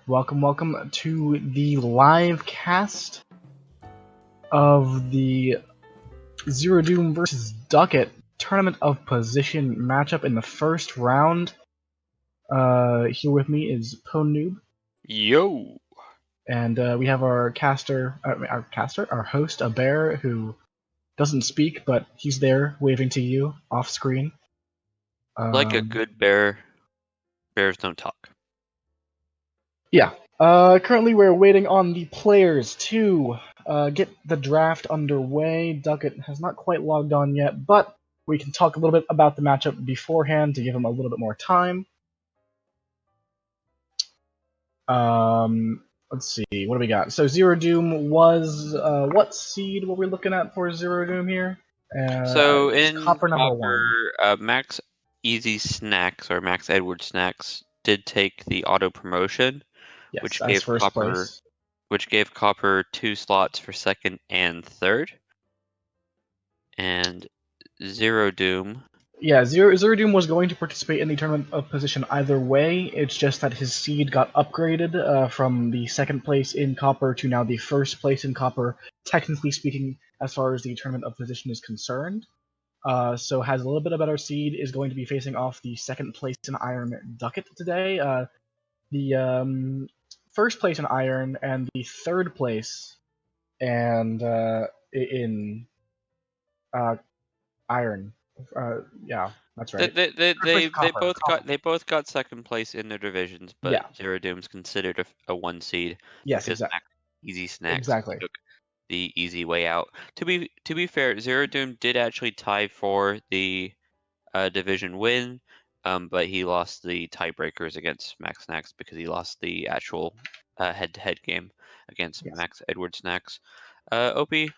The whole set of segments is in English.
welcome to the live cast of the ZeroDoom versus Dukit Tournament of Position matchup in the first round. Here with me is PoNoob. Yo! And we have our host, a bear, who doesn't speak, but he's there waving to you off screen. Like a good bear, bears don't talk. Yeah. Currently we're waiting on the players to get the draft underway. Dukit has not quite logged on yet, but we can talk a little bit about the matchup beforehand to give him a little bit more time. Let's see, what do we got? So ZeroDoom was, what seed were we looking at for ZeroDoom here? So in Copper number 1. Max Easy Snacks, or Max Edward Snacks, did take the auto promotion, Yes, which as gave first place. Which gave Copper 2 slots for second and third. And ZeroDoom. Yeah, ZeroDoom was going to participate in the tournament of position either way. It's just that his seed got upgraded from the second place in Copper to now the first place in Copper, technically speaking, as far as the tournament of position is concerned. So has a little bit of better seed, is going to be facing off the second place in Iron Dukit today. The first place in Iron and the third place and in Iron. Yeah, that's right. They both got second place in their divisions, but Yeah. ZeroDoom's considered a 1 seed. Yes, because exactly. Max Easy Snacks Exactly. took the easy way out. To be fair, ZeroDoom did actually tie for the division win, but he lost the tiebreakers against Max Snacks because he lost the actual head-to-head game against Max Edward Snacks. Opie,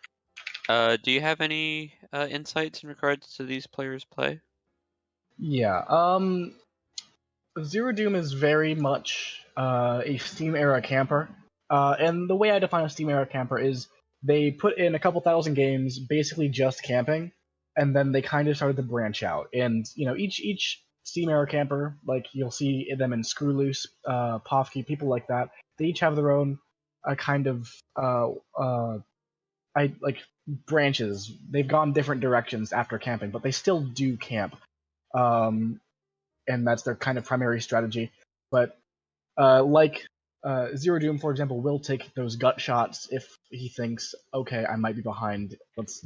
do you have any insights in regards to these players' play? Yeah. ZeroDoom is very much a Steam era camper, and the way I define a Steam era camper is they put in a couple thousand games, basically just camping, and then they kind of started to branch out. And each Steam era camper, like you'll see them in Screw Loose, Pofke, people like that. They each have their own kind of branches. They've gone different directions after camping, but they still do camp. And that's their kind of primary strategy. But ZeroDoom, for example, will take those gut shots if he thinks, okay, I might be behind. Let's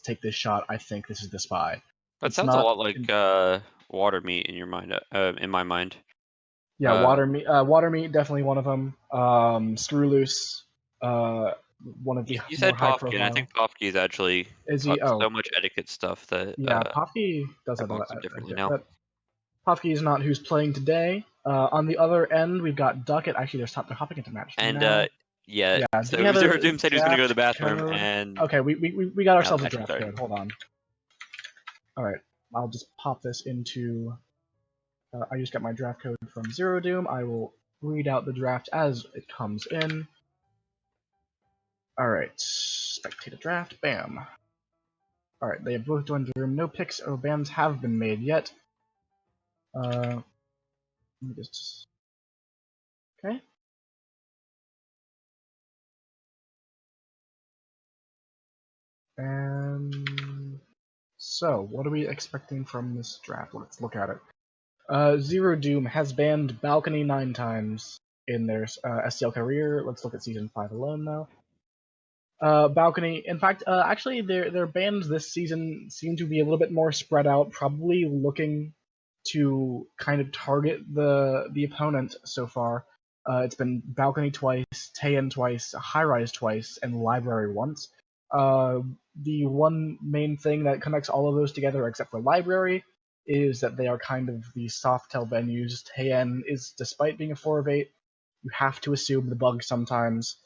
take this shot. I think this is the spy. That sounds a lot like water meat in your mind. In my mind. Yeah, water meat, definitely one of them. Screw loose, one of the You more said high Pofke, profile. and I think Pofke is actually so much etiquette stuff that yeah, Pofke does have that differently now. But Pofke is not who's playing today. On the other end, we've got Dukit. Actually, they're hopping into match and now. Yeah. So ZeroDoom said he was going to go to the bathroom, and okay, we got ourselves a draft code. code. Hold on. All right, I'll just pop this into. I just got my draft code from ZeroDoom. I will read out the draft as it comes in. All right, spectator draft. Bam. All right, they have both joined the room. No picks or bans have been made yet. Let me just. Okay. And so, what are we expecting from this draft? Let's look at it. ZeroDoom has banned Balcony 9 times in their SCL career. Let's look at Season 5 alone now. Balcony, in fact, actually their bans this season seem to be a little bit more spread out, probably looking to kind of target the opponent so far. It's been Balcony twice, Taeyen twice, High Rise twice, and Library once. The one main thing that connects all of those together, except for Library, is that they are kind of the Softail venues. Taeyen is, despite being a 4 of 8, you have to assume the bug sometimes.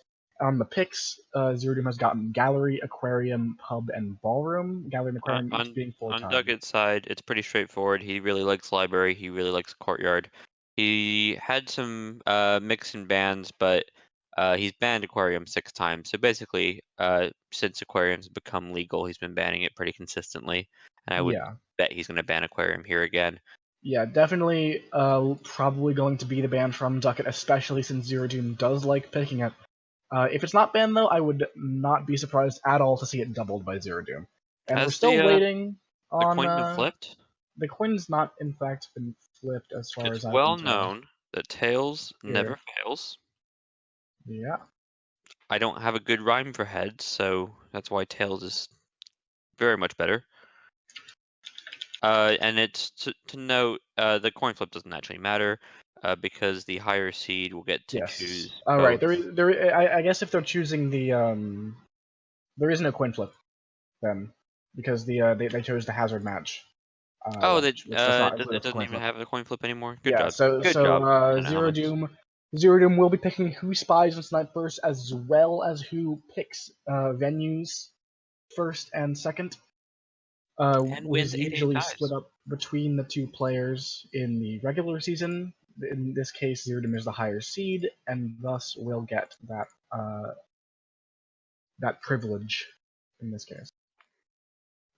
On the picks, ZeroDoom has gotten Gallery, Aquarium, Pub, and Ballroom. Gallery and Aquarium each being 4 times. On Dukit's side, it's pretty straightforward. He really likes Library. He really likes Courtyard. He had some mix and bans, but he's banned Aquarium 6 times. So basically, since Aquarium's become legal, he's been banning it pretty consistently. And I would bet he's going to ban Aquarium here again. Yeah, definitely probably going to be the ban from Duckit, especially since ZeroDoom does like picking it. If it's not banned, though, I would not be surprised at all to see it doubled by ZeroDoom. And we're Has still waiting the on... coin been flipped? the coin's not, in fact, been flipped as far It's as I well can tell. known that tails never Here. fails. Yeah. I don't have a good rhyme for heads, so that's why tails is very much better. And it's to note, the coin flip doesn't actually matter, because the higher seed will get to Yes. choose Right. both. I guess if they're choosing the there isn't a coin flip then, because they chose the hazard match, Oh, which does not include a it doesn't coin even flip. have the coin flip anymore. Good Yeah. job. So Good so job, Planet Zero Helmets. Doom. Zero Doom will be picking who spies and snipe first, as well as who picks venues first and second. And Which is wins 8-8 usually split ties. up between the two players in the regular season. In this case, ZeroDoom is the higher seed, and thus will get that privilege in this case.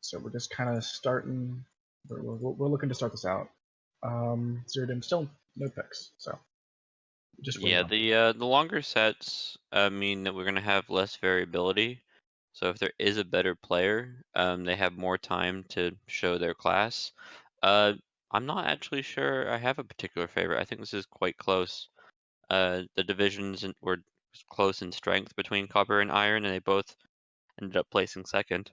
So we're just kind of starting. We're looking to start this out. ZeroDoom still no picks, so just wait Yeah, on. the longer sets mean that we're gonna have less variability. So if there is a better player, they have more time to show their class. Uh, I'm not actually sure I have a particular favorite. I think this is quite close. The were close in strength between copper and iron, and they both ended up placing second.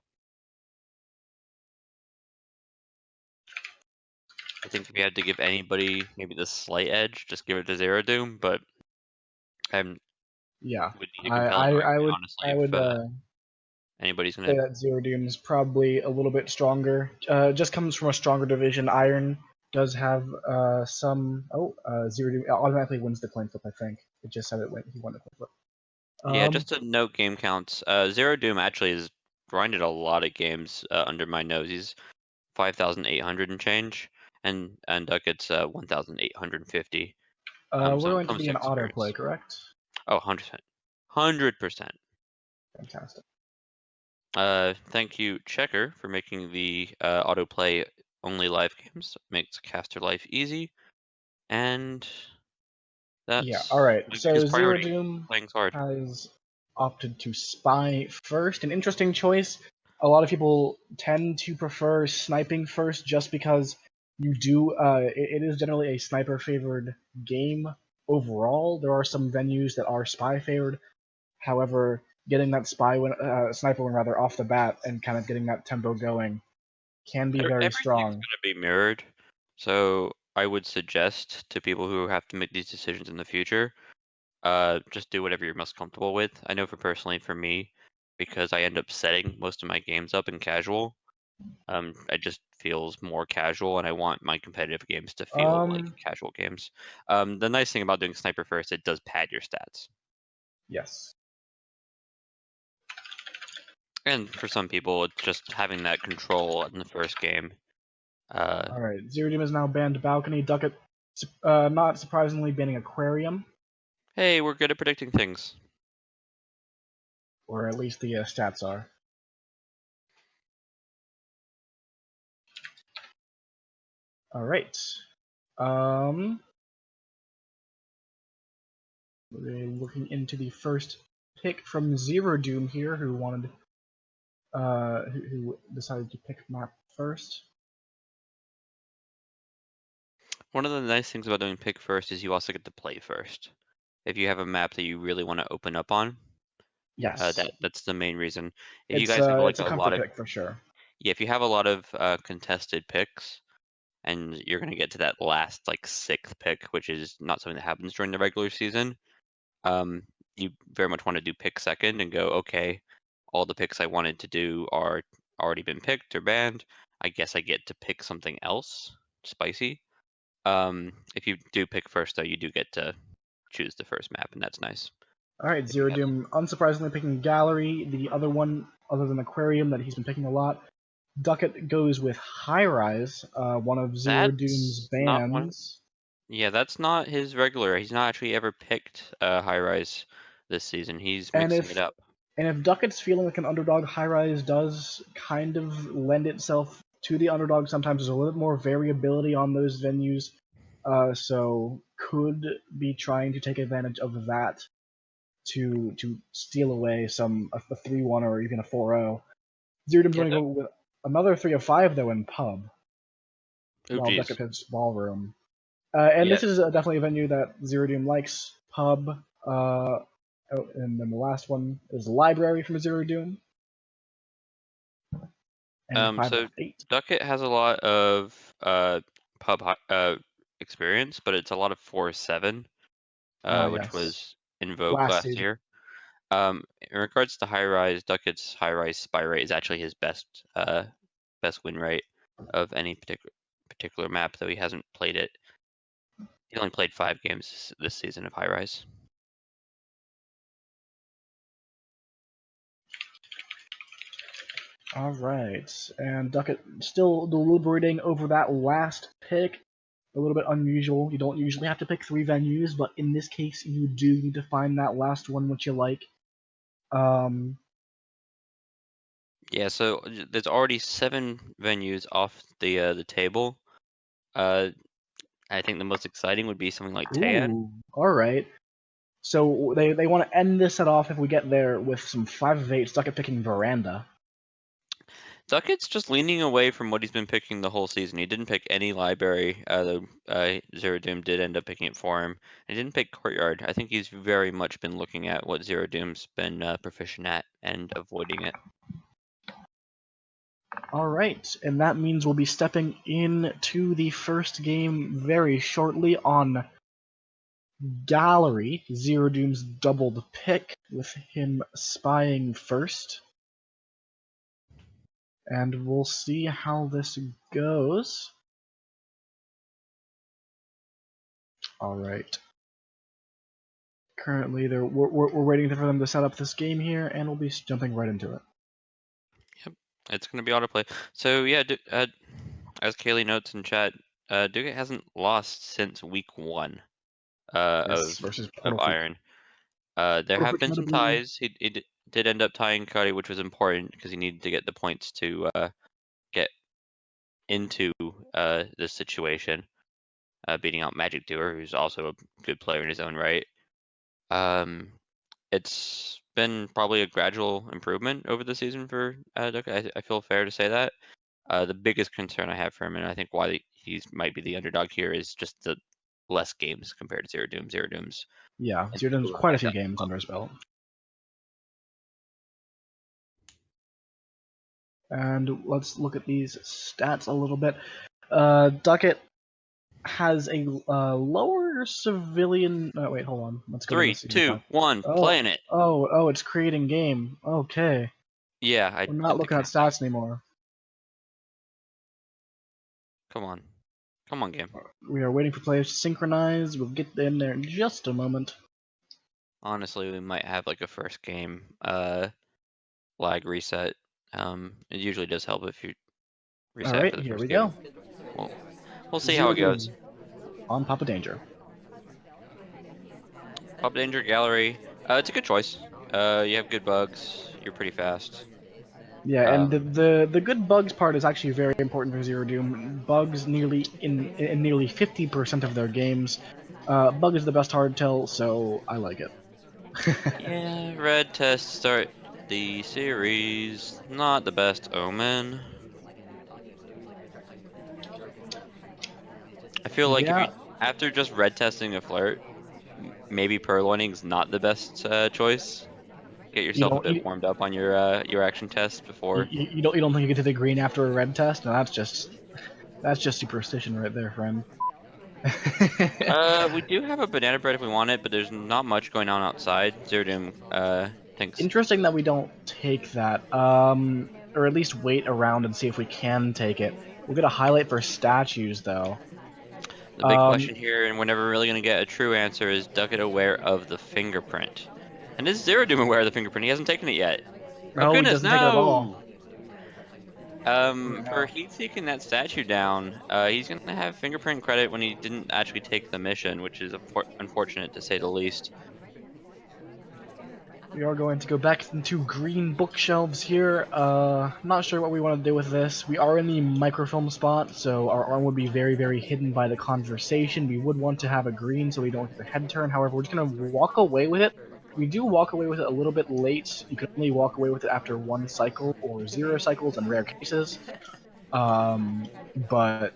I think if you had to give anybody maybe the slight edge, just give it to ZeroDoom, but I Yeah, would need a compelling argument, honestly, I if would anybody's say gonna. that ZeroDoom is probably a little bit stronger. Just comes from a stronger division. Iron does have some. ZeroDoom automatically wins the coin flip. I think it just said he won the coin flip. Yeah, just to note game counts. ZeroDoom actually has grinded a lot of games under my nose. He's 5,800 and change, and Ducket's 1,850. We're So when it going to comes be to an autoplay, experience, correct? oh, 100%, 100%. Fantastic. Thank you, Checker, for making the autoplay only live games. Makes caster life easy, and Yeah. All that's right. like So his priority. ZeroDoom Playing hard. has opted to spy first. An interesting choice. A lot of people tend to prefer sniping first, just because you do. It is generally a sniper favored game overall. There are some venues that are spy favored. However, getting that sniper win rather off the bat and kind of getting that tempo going can be very Everything's strong. gonna be mirrored, so I would suggest to people who have to make these decisions in the future, just do whatever you're most comfortable with. I know for me, because I end up setting most of my games up in casual, it just feels more casual, and I want my competitive games to feel like Um. casual games. The nice thing about doing sniper first, it does pad your stats. Yes. And for some people, it's just having that control in the first game. All right. ZeroDoom is now banned balcony. Duckett, not surprisingly, banning aquarium, Hey, we're good at predicting things. or at least the stats are. All right. Um. We're looking into the first pick from ZeroDoom here, who decided to pick map first. One of the nice things about doing pick first is you also get to play first. If you have a map that you really want to open up on, Yes. that's the main reason. If you guys have like It's a a lot comfort of pick for sure. yeah, if you have a lot of contested picks and you're gonna get to that last like sixth pick, which is not something that happens during the regular season, um, you very much want to do pick second and go, okay, all the picks I wanted to do are already been picked or banned. I guess I get to pick something else spicy. If you do pick first, though, you do get to choose the first map, and that's nice. All right, If you have, ZeroDoom, unsurprisingly picking Gallery. The other one, other than Aquarium, that he's been picking a lot. Duckett goes with High Rise, one of ZeroDoom's that's not one. bans. Yeah, that's not his regular. He's not actually ever picked High Rise this season. He's And mixing it if up. and if Duckett's feeling like an underdog, High Rise does kind of lend itself to the underdog. Sometimes there's a little bit more variability on those venues, so could be trying to take advantage of that to steal away a 3-1 or even a 4-0. ZeroDoom's Yeah, going to go with another 3 of 5 though in pub, oh while geez. Dukit hits ballroom. And Yeah. this is definitely a venue that ZeroDoom likes. Pub. And then the last one is library from ZeroDoom. And 5 So of 8. Duckett has a lot of pub experience, but it's a lot of 4-7, which Yes. was in vogue Last last season. year. In regards to high rise, Duckett's high rise spy rate is actually his best win rate of any particular map, though he hasn't played it. He only played 5 games this season of high rise. All right, and Duckett still deliberating over that last pick. A little bit unusual. You don't usually have to pick 3 venues, but in this case, you do need to find that last one which you like. Yeah, so there's already 7 venues off the table. I think the most exciting would be something like Taean. Ooh, all right. So they want to end this set off if we get there with some 5 of 8. Duckett picking Veranda. Duckett's just leaning away from what he's been picking the whole season. He didn't pick any library, though ZeroDoom did end up picking it for him. He didn't pick Courtyard. I think he's very much been looking at what ZeroDoom's been proficient at and avoiding it. All right, and that means we'll be stepping into the first game very shortly on Gallery. ZeroDoom's doubled pick with him spying first. And we'll see how this goes. All right. Currently, we're waiting for them to set up this game here, and we'll be jumping right into it. Yep, it's going to be autoplay. So yeah, as Kaylee notes in chat, Dukit hasn't lost since week 1 Yes, versus of Portal Freak. Iron. There Portal have Freak's been some notably, ties. He did end up tying Cuddy, which was important because he needed to get the points to get into this situation, beating out Magic Doer, who's also a good player in his own right. It's been probably a gradual improvement over the season for Duka. I feel fair to say that. The biggest concern I have for him, and I think why he might be the underdog here, is just the less games compared to ZeroDoom. ZeroDoom's yeah, and ZeroDoom's over quite a few 5,000 games club. under his belt. And let's look at these stats a little bit. Duckett has a lower civilian. Oh, wait, hold on. Let's go to the 3, season 2, 5. 1, Oh, playing it. it's creating game. Okay, Yeah, I we're not did the looking at countdown. stats anymore. Come on. Come on, game. We are waiting for players to synchronize. We'll get in there in just a moment. Honestly, we might have like a first game lag reset. It usually does help if you All reset right, after the here first we game. go. Well, we'll see how Zero it goes. Doom on Papa Danger. Pop Danger Gallery. It's a good choice. You have good bugs. You're pretty fast. Yeah, and Um, the good bugs part is actually very important for Zero Doom. Bugs nearly in nearly 50% of their games. Bug is the best hardtail, so I like it. yeah, red test start the series. Not the best omen. I feel like if you Yeah, after just red testing a flirt, maybe purloining's not the best choice. Get you yourself a don't bit you, warmed up on your action test before. you don't think you get to the green after a red test? No, that's just superstition right there, friend. We do have a banana bread if we want it, but there's not much going on outside. ZeroDoom thinks Interesting that we don't take that, or at least wait around and see if we can take it. We'll get a highlight for statues though. the big Um, question here, and we're never really going to get a true answer, is Duckett aware of the fingerprint? And is ZeroDoom aware of the fingerprint? He hasn't taken it yet. Oh no, he goodness, doesn't take it at all. no! For Yeah. Heat taking that statue down, he's going to have fingerprint credit when he didn't actually take the mission, which is unfortunate to say the least. We are going to go back into green bookshelves here. Not sure what we want to do with this. We are in the microfilm spot, so our arm would be very, very hidden by the conversation. We would want to have a green so we don't get the head turn. However, we're just going to walk away with it. We do walk away with it a little bit late. You can only walk away with it after 1 cycle or 0 cycles in rare cases. But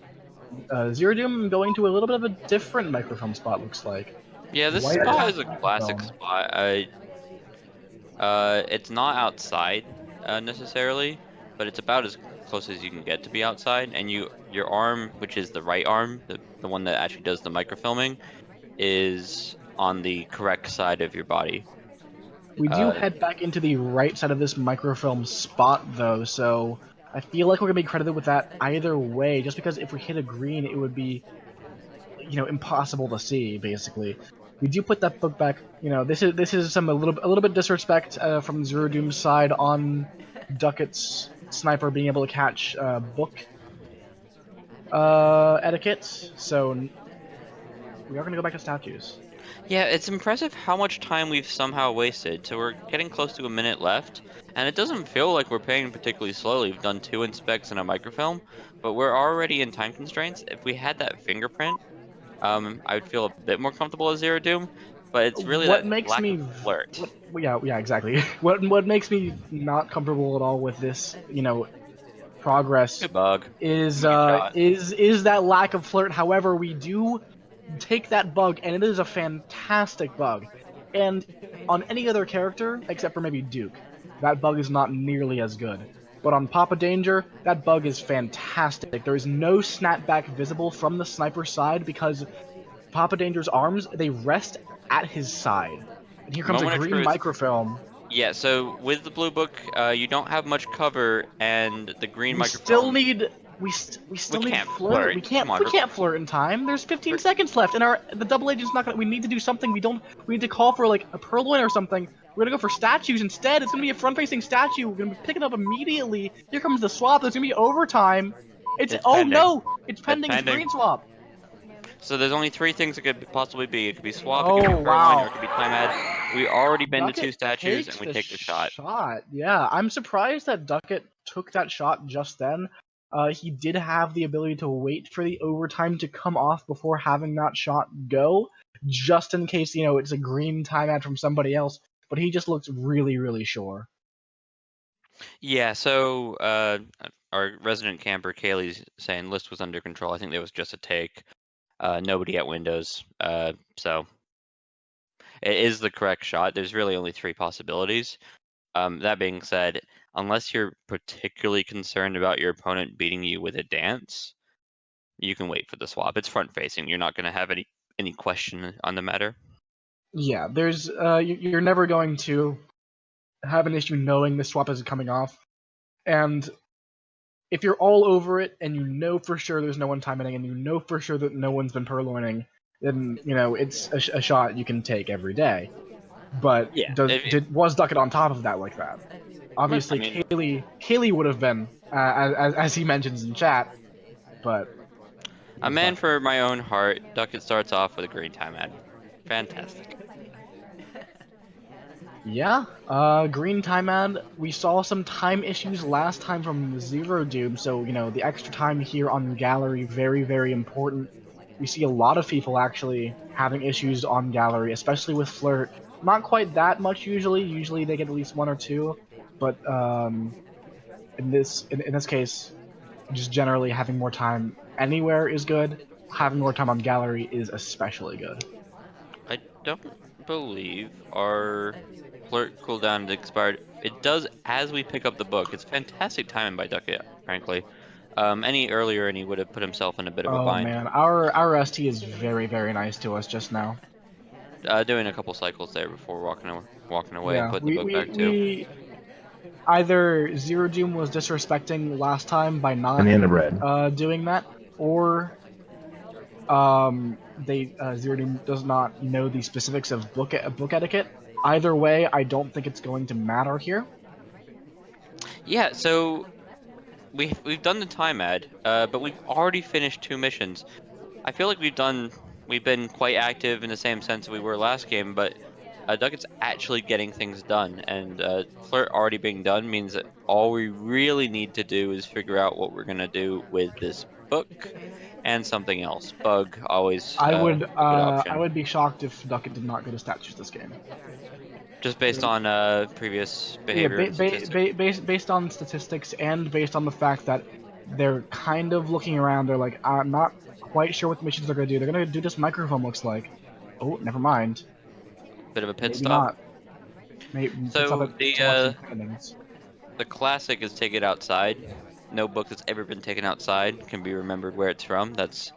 ZeroDoom going to a little bit of a different microfilm spot, looks like. Yeah, this White spot is a classic microfilm. spot. It's not outside necessarily, but it's about as close as you can get to be outside. And your arm, which is the right arm, the one that actually does the microfilming, is on the correct side of your body. We do Uh, head back into the right side of this microfilm spot, though, so I feel like we're gonna be credited with that either way. Just because if we hit a green, it would be, impossible to see. Basically, we do put that book back. This is some a little bit disrespect from Zero Doom's side on Ducat's sniper being able to catch book etiquette. So we are gonna go back to statues. yeah, it's impressive how much time we've somehow wasted. So we're getting close to a minute left, and it doesn't feel like we're paying particularly slowly. We've done 2 inspects and a microfilm, but we're already in time constraints. If we had that fingerprint, I would feel a bit more comfortable as Zero Doom, but it's really What that makes lack me of flirt. yeah, exactly. What makes me not comfortable at all with this, progress Good bug. is Give me a uh shot. is is that lack of flirt. However, we do take that bug, and it is a fantastic bug. And on any other character except for maybe Duke, that bug is not nearly as good. But on Papa Danger, that bug is fantastic. There is no snapback visible from the sniper side because Papa Danger's arms, they rest at his side. And here comes a Moment of green truth. microfilm. Yeah, so with the blue book, you don't have much cover, and the green We still microfilm. need we We still need can't flirt. flirt. We can't Come on, we can't flirt in time. There's 15 we're seconds left, and the double agent's not gonna. We need to do something. We need to call for like a purloin or something. We're gonna go for statues instead. It's gonna be a front-facing statue. We're gonna be picking up immediately. Here comes the swap. There's gonna be overtime. it's Oh pending. no! It's It's pending. It's pending. green swap. So there's only 3 things it could possibly be. It could be swap, it could be Oh purloin, or wow. it could be time ad. We already been to Duckett 2 statues, and takes we the take the shot. shot. Yeah, I'm surprised that Duckett took that shot just then. He did have the ability to wait for the overtime to come off before having that shot go, just in case, it's a green time ad from somebody else. But he just looked really, really sure. Yeah, so our resident camper Kaylee's saying list was under control. I think there was just a take. Nobody at windows. So it is the correct shot. There's really only 3 possibilities. That being said, unless you're particularly concerned about your opponent beating you with a dance, you can wait for the swap. It's front facing. You're not going to have any question on the matter. Yeah, you're never going to have an issue knowing the swap is coming off, and if you're all over it and you know for sure there's no one timing and you know for sure that no one's been purloining, then it's a shot you can take every day. But Yeah. was Duckett on top of that like that? Well, I Obviously, mean, Kaylee would have been, as he mentions in chat, but it a was man Duckett. for my own heart. Duckett starts off with a green time ad. Fantastic. Yeah, green time ad. We saw some time issues last time from Zero Doom, so the extra time here on gallery very, very important. We see a lot of people actually having issues on gallery, especially with flirt. Not quite that much usually. Usually they get at least one or two, but in this case, just generally having more time anywhere is good. Having more time on gallery is especially good. I don't believe our flirt cooldown has expired. It does as we pick up the book. It's fantastic timing by Duckett, frankly. Any earlier, and he would have put himself in a bit of a Oh bind. man, our ST is very, very nice to us just now. Doing a couple cycles there before walking away and Yeah, putting the we book we back too. we either Zero Doom was disrespecting last time by not and the bread. doing that, or Zero Doom does not know the specifics of book etiquette. Either way, I don't think it's going to matter here. Yeah, so we've done the time ad, but we've already finished 2 missions. I feel like we've been quite active in the same sense we were last game, but Dukit's actually getting things done, and Flirt already being done means that all we really need to do is figure out what we're gonna do with this book and something else. Bug, always a good I option. would be shocked if Duckett did not go to statues this game. Just based on previous Yeah, behavior and statistics. based on statistics and based on the fact that they're kind of looking around. They're like, I'm not quite sure what the missions are going to do. They're going to do this microphone, looks like. Oh, never mind. Bit of a pit Maybe stop. not. Maybe pit stop So to watch some paintings. the classic is take it outside. No book that's ever been taken outside can be remembered where it's from. That's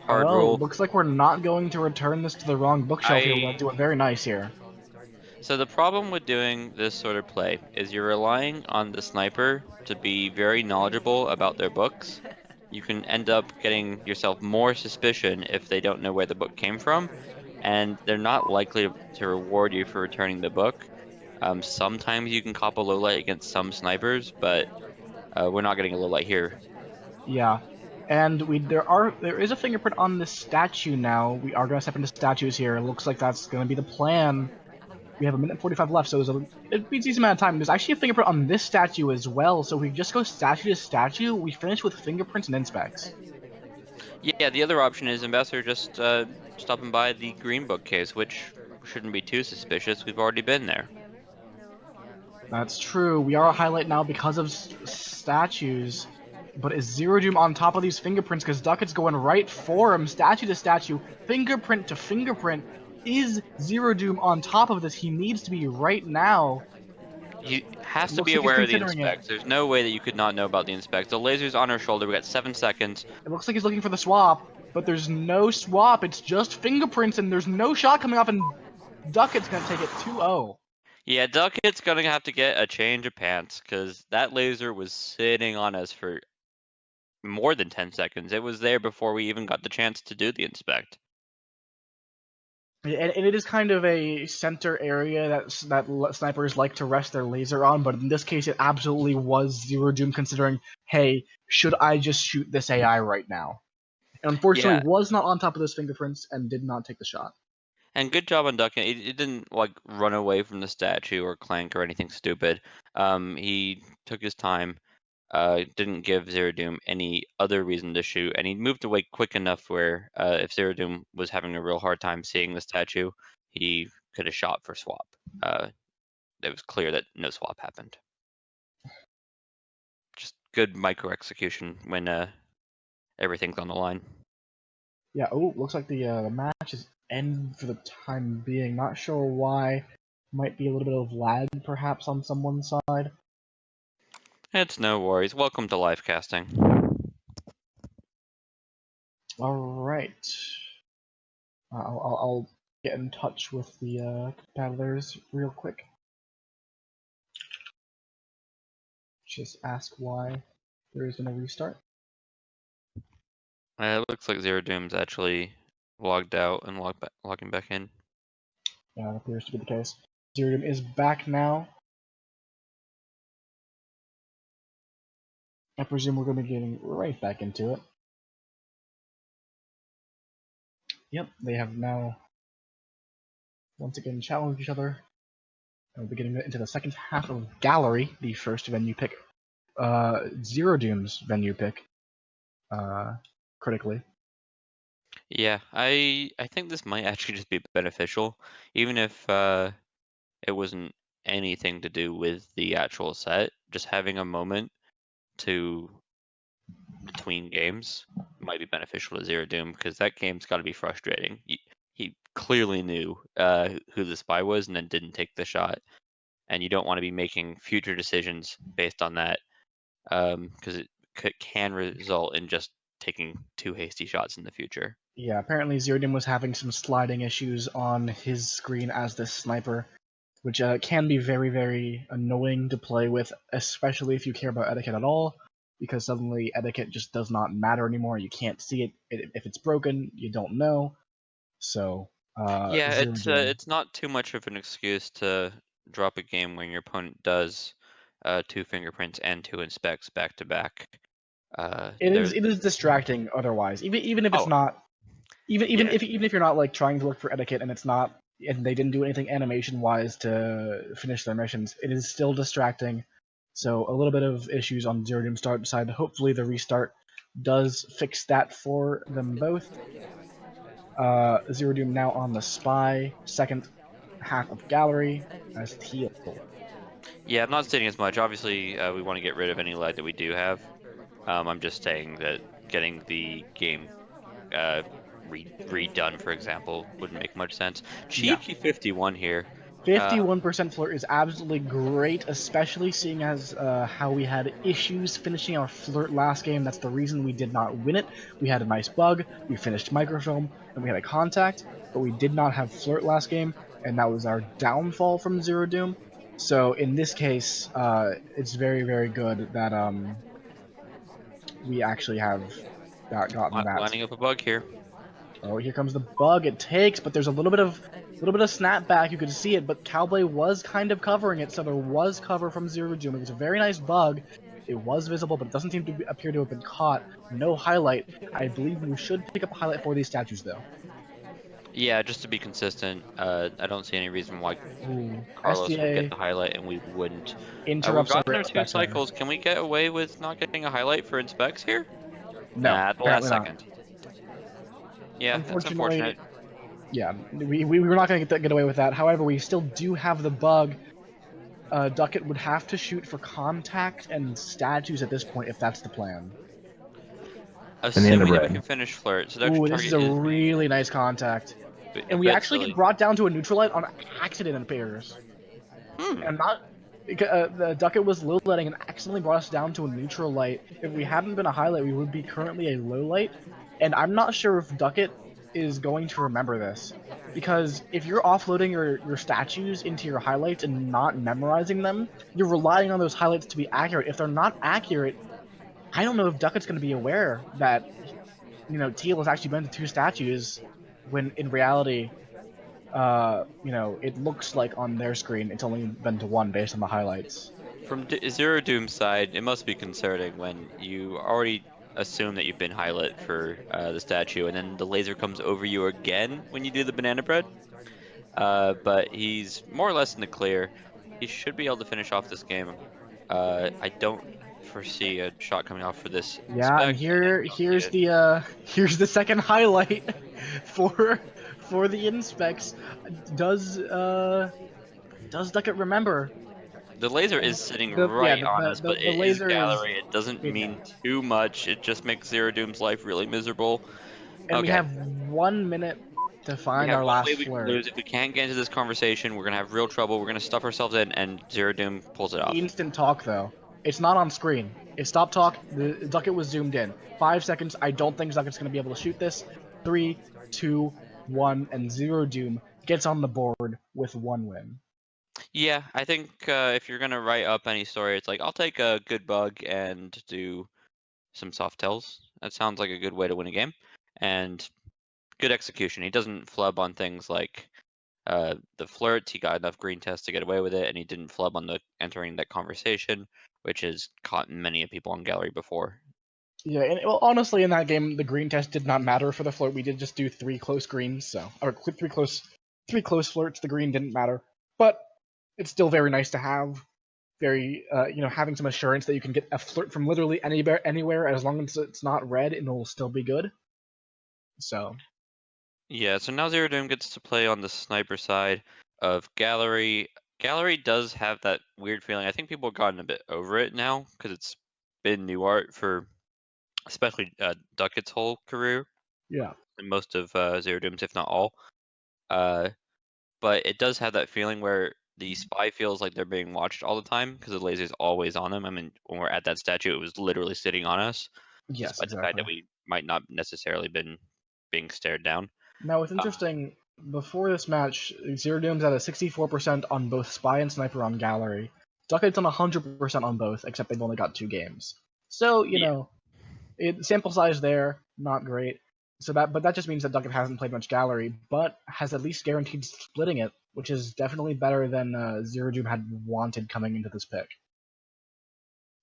hard Oh, rule. looks like we're not going to return this to the wrong bookshelf here. We're going to do it very nice here. So the problem with doing this sort of play is you're relying on the sniper to be very knowledgeable about their books. You can end up getting yourself more suspicion if they don't know where the book came from, and they're not likely to reward you for returning the book. Sometimes you can cop a low light against some snipers, but we're not getting a low light here. Yeah. And there is a fingerprint on this statue now. We are going to step into statues here. It looks like that's going to be the plan. We have a minute and 45 left, so it'd be a decent amount of time. There's actually a fingerprint on this statue as well, so if we just go statue to statue, we finish with fingerprints and inspects. Yeah, the other option is Ambassador just stopping by the Green Book case, which shouldn't be too suspicious. We've already been there. That's true. We are a highlight now because of statues. But is ZeroDoom on top of these fingerprints? Because Ducket's going right for him, statue to statue, fingerprint to fingerprint. Is ZeroDoom on top of this? He needs to be right now. He has to Looks be like he's aware of the considering it. inspects. There's no way that you could not know about the inspects. The laser's on her shoulder. We got 7 seconds. It looks like he's looking for the swap, but there's no swap. It's just fingerprints, and there's no shot coming off, and Ducket's gonna take it 2-0. Yeah, Ducket's gonna have to get a change of pants because that laser was sitting on us for more than 10 seconds. It was there before we even got the chance to do the inspect. And it is kind of a center area that snipers like to rest their laser on, but in this case, it absolutely was ZeroDoom considering, hey, should I just shoot this AI right now? And Yeah, unfortunately, was not on top of those fingerprints and did not take the shot. and good job on Ducket. It didn't like run away from the statue or clank or anything stupid. He took his time, didn't give ZeroDoom any other reason to shoot, and he moved away quick enough where if ZeroDoom was having a real hard time seeing the statue, he could have shot for swap. It was clear that no swap happened. Just good micro execution when everything's on the line. Yeah, oh, looks like the match is end for the time being. Not sure why. Might be a little bit of lag, perhaps, on someone's side. It's no worries. Welcome to live casting. Alright. I'll get in touch with the competitors real quick. Just ask why there isn't a restart. It looks like ZeroDoom's actually logged out and logging back in. Yeah, that appears to be the case. ZeroDoom is back now. I presume we're going to be getting right back into it. Yep, they have now once again challenged each other. And we'll be getting into the second half of Gallery, the first venue pick. ZeroDoom's venue pick, critically. Yeah, I think this might actually just be beneficial, even if it wasn't anything to do with the actual set. Just having a moment to between games might be beneficial to ZeroDoom because that game's got to be frustrating. He clearly knew who the spy was and then didn't take the shot, and you don't want to be making future decisions based on that because it can result in just taking 2 hasty shots in the future. Yeah, apparently ZeroDoom was having some sliding issues on his screen as this sniper, which can be very, very annoying to play with, especially if you care about etiquette at all, because suddenly etiquette just does not matter anymore. You can't see it. If it's broken, you don't know. So, Yeah, ZeroDoom. it's not too much of an excuse to drop a game when your opponent does 2 fingerprints and 2 inspects back to back. There's It is distracting otherwise. Even if it's oh not even yeah if you're not like trying to look for etiquette and it's not and they didn't do anything animation-wise to finish their missions. It is still distracting, so a little bit of issues on ZeroDoom start side. Hopefully the restart does fix that for them both. ZeroDoom now on the Spy, second half of Gallery as Teal. Yeah, I'm not stating as much. Obviously, we want to get rid of any lag that we do have. I'm just saying that getting the game redone, for example, wouldn't make much sense. Yeah. Cheeky 51 here. 51% flirt is absolutely great, especially seeing as how we had issues finishing our flirt last game. That's the reason we did not win it. We had a nice bug, we finished microfilm, and we had a contact, but we did not have flirt last game, and that was our downfall from ZeroDoom. So in this case, it's very, very good that we actually have gotten that. Lining up a bug here. Oh, here comes the bug. It takes, but there's a little bit of snapback. You could see it, but Cowboy was kind of covering it, so there was cover from ZeroDoom. It was a very nice bug. It was visible, but it doesn't seem to appear to have been caught. No highlight. I believe we should pick up a highlight for these statues, though. Yeah, just to be consistent. I don't see any reason why Ooh, Carlos would get SDA the highlight and we wouldn't. We've interrupts our gotten there 2 inspect center. cycles. Can we get away with not getting a highlight for inspects here? No, Nah, at the last apparently not. second. Yeah, that's Unfortunately, unfortunate. yeah, we were not going to get away with that. However, we still do have the bug. Duckett would have to shoot for contact and statues at this point if that's the plan. Assuming that we can finish flirt, seduction Ooh, this is target a is being really nice contact. a And we bit actually get silly. brought down to a neutral light on accident, it appears. Hmm. And not... the Duckett was low lighting and accidentally brought us down to a neutral light. If we hadn't been a highlight, we would be currently a low light. And I'm not sure if Duckett is going to remember this. Because if you're offloading your statues into your highlights and not memorizing them, you're relying on those highlights to be accurate. If they're not accurate, I don't know if Duckett's going to be aware that, Teal has actually been to two statues, when in reality, it looks like on their screen it's only been to one based on the highlights. From ZeroDoom's side, it must be concerning when you already assume that you've been highlit for the statue, and then the laser comes over you again when you do the banana bread. But he's more or less in the clear. He should be able to finish off this game. I don't foresee a shot coming off for this Yeah, and inspect, and we don't see here's it. the here's the second highlight for the inspects. Does Duckett remember? The laser is sitting The yeah right on us, but the it is laser is gallery. It doesn't yeah. mean too much. It just makes ZeroDoom's life really miserable. And we Okay, have 1 minute to we find have our one way last we can flirt. lose. If we can't get into this conversation, we're gonna have real trouble. We're gonna stuff ourselves in, and ZeroDoom pulls it off. Instant talk though. It's not on screen. It stopped talk. The Ducket was zoomed in. 5 seconds. I don't think Ducket's gonna be able to shoot this. 3, 2, 1, and ZeroDoom gets on the board with 1 win. Yeah, I think if you're gonna write up any story, it's like I'll take a good bug and do some soft tells. That sounds like a good way to win a game, and good execution. He doesn't flub on things like the flirt. He got enough green tests to get away with it, and he didn't flub on the entering that conversation, which has caught many people on gallery before. Yeah, and well, honestly, in that game, the green test did not matter for the flirt. We did just do 3 close greens, or three close flirts. The green didn't matter, but it's still very nice to have. Very, having some assurance that you can get a flirt from literally anywhere, as long as it's not red, and it'll still be good. So Yeah, so now ZeroDoom gets to play on the sniper side of gallery. Gallery does have that weird feeling. I think people have gotten a bit over it now because it's been new art for especially Duckett's whole career yeah, and most of ZeroDoom's, if not all. Uh, but it does have that feeling where the spy feels like they're being watched all the time because the laser's always on them. I mean, when we're at that statue, it was literally sitting on us, yes, despite the fact exactly. that we might not necessarily been being stared down. Now, what's interesting, before this match, ZeroDoom's at a 64% on both Spy and Sniper on Gallery. Duckett's on 100% on both, except they've only got 2 games. So, Yeah, sample size there, not great. But that just means that Duckett hasn't played much Gallery, but has at least guaranteed splitting it, which is definitely better than ZeroDoom had wanted coming into this pick.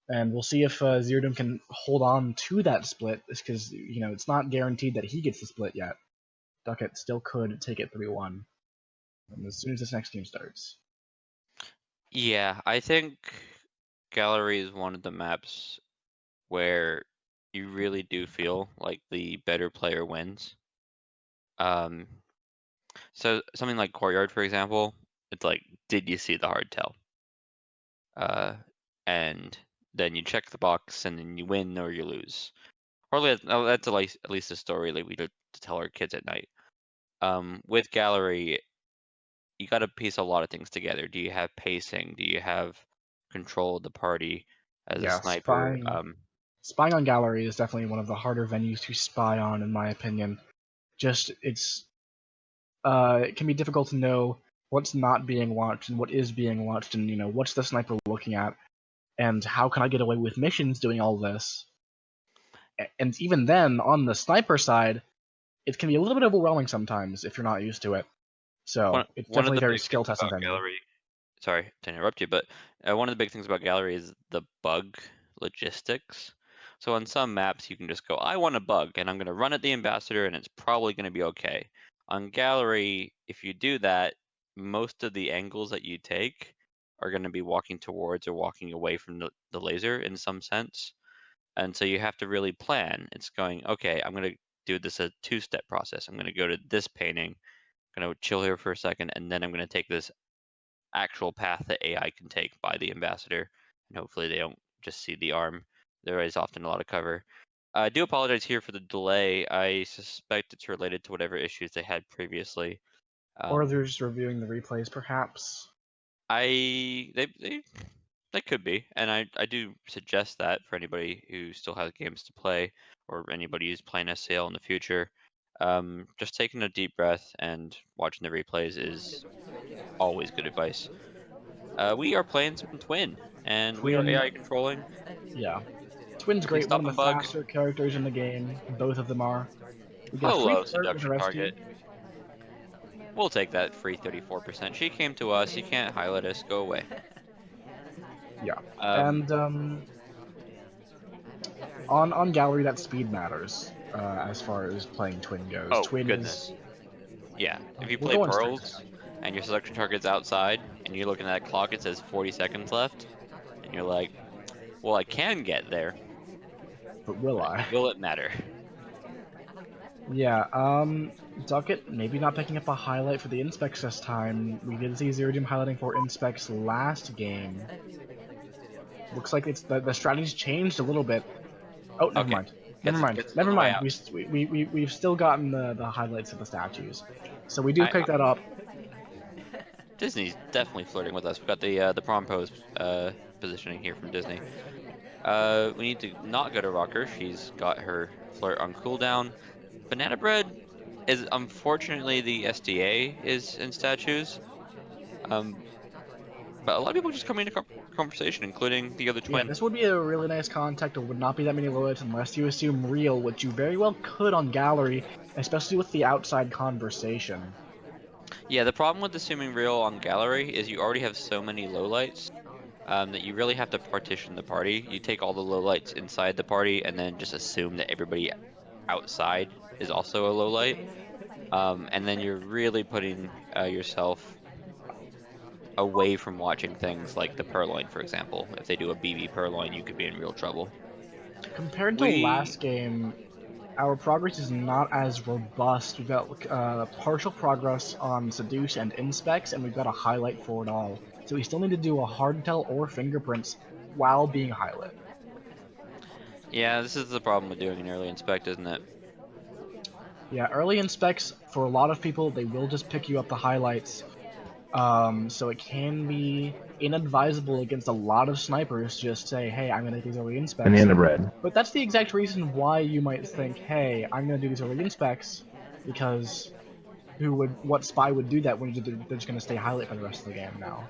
And we'll see if ZeroDoom can hold on to that split, because it's not guaranteed that he gets the split yet. Duckett still could take it 3-1. And as soon as this next game starts. Yeah, I think Gallery is one of the maps where you really do feel like the better player wins. Um, so something like Courtyard, for example, it's like, did you see the hard tell? And then you check the box, and then you win or you lose. Or that's at least a story like we did to tell our kids at night. With Gallery, you got to piece a lot of things together. Do you have pacing? Do you have control of the party as a Yeah, sniper? spying on Gallery is definitely one of the harder venues to spy on, in my opinion. Just it can be difficult to know what's not being watched and what is being watched, and what's the sniper looking at, and how can I get away with missions doing all this? And even then, on the sniper side, it can be a little bit overwhelming sometimes if you're not used to it. So it's One of definitely a the very big things skill testing about venue. Gallery, sorry to interrupt you, but one of the big things about Gallery is the bug logistics. So on some maps, you can just go, I want a bug, and I'm going to run at the ambassador, and it's probably going to be okay. On Gallery, if you do that, most of the angles that you take are going to be walking towards or walking away from the laser in some sense. And so you have to really plan. It's going, okay, I'm going to do this a two-step process. I'm going to go to this painting, going to chill here for a second, and then I'm going to take this actual path that AI can take by the ambassador, and hopefully they don't just see the arm. There is often a lot of cover. I do apologize here for the delay. I suspect it's related to whatever issues they had previously. Or they're just reviewing the replays, perhaps. They could be, and I do suggest that for anybody who still has games to play or anybody who's playing SCL in the future. Just taking a deep breath and watching the replays is always good advice. We are playing some Twin, and we are Twin, AI controlling. yeah. Twin's Can you great, one stop of the and bug? faster characters in the game. Both of them are. We get a free Hello, flirt with a seduction rescue. target. We'll take that free 34%. She came to us. You can't highlight us. Go away. Yeah. Um, And on Gallery, that speed matters as far as playing Twin goes. oh, Twin is. goodness. Yeah, if you We'll play go on specs this Pearls time. and your selection target's outside and you're looking at that clock, it says 40 seconds left, and you're like, well, I can get there, But will but I? will it matter? Yeah, Duckett maybe not picking up a highlight for the Inspecs this time. We did see ZeroDoom highlighting for Inspecs last game. Looks like it's the strategy's changed a little bit. Oh, never Okay, mind. Never mind. gets on Never the way mind. out. We've still gotten the highlights of the statues. So we do I, pick that up. Disney's definitely flirting with us. We got the prom pose positioning here from Disney. We need to not go to Rocker. She's got her flirt on cooldown. Banana Bread is unfortunately the SDA is in statues. Um, but a lot of people just come into conversation, including the other Yeah, twin. this would be a really nice contact. There would not be that many loads unless you assume real, which you very well could on Gallery, especially with the outside conversation. Yeah, the problem with assuming real on gallery is you already have so many lowlights that you really have to partition the party. You take all the lowlights inside the party and then just assume that everybody outside is also a lowlight. And then you're really putting yourself away from watching things like the Purloin, for example. If they do a BB Purloin, you could be in real trouble. Compared to We last game, our progress is not as robust. We've got partial progress on Seduce and Inspects, and we've got a highlight for it all. So we still need to do a hardtail or fingerprints while being highlight. Yeah, this is the problem with doing an early inspect, isn't it? Yeah, early Inspects, for a lot of people, they will just pick you up the highlights. So it can be inadvisable against a lot of snipers to just say, hey, I'm going to take these early Inspects. Banana bread. But that's the exact reason why you might think, hey, I'm going to do these early Inspects, because what spy would do that when they're just going to stay highlight for the rest of the game now?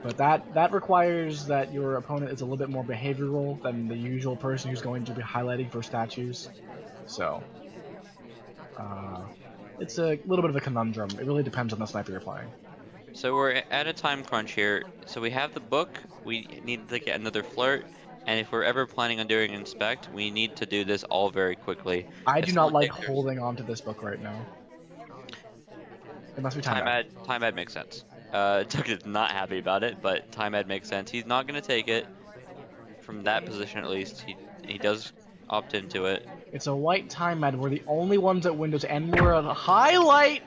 But that requires that your opponent is a little bit more behavioral than the usual person who's going to be highlighting for statues. So, uh, it's a little bit of a conundrum. It really depends on the sniper you're playing. So we're at a time crunch here. So we have the book. We need to get another flirt. And if we're ever planning on doing inspect, we need to do this all very quickly. I do If not someone like takes their holding on to this book right now. It must be time ad. Time ad makes sense. Dukit's not happy about it, but time ad makes sense. He's not gonna take it from that position at least. He does opt into it. It's a white time ad. We're the only ones at Windows, and we're a highlight.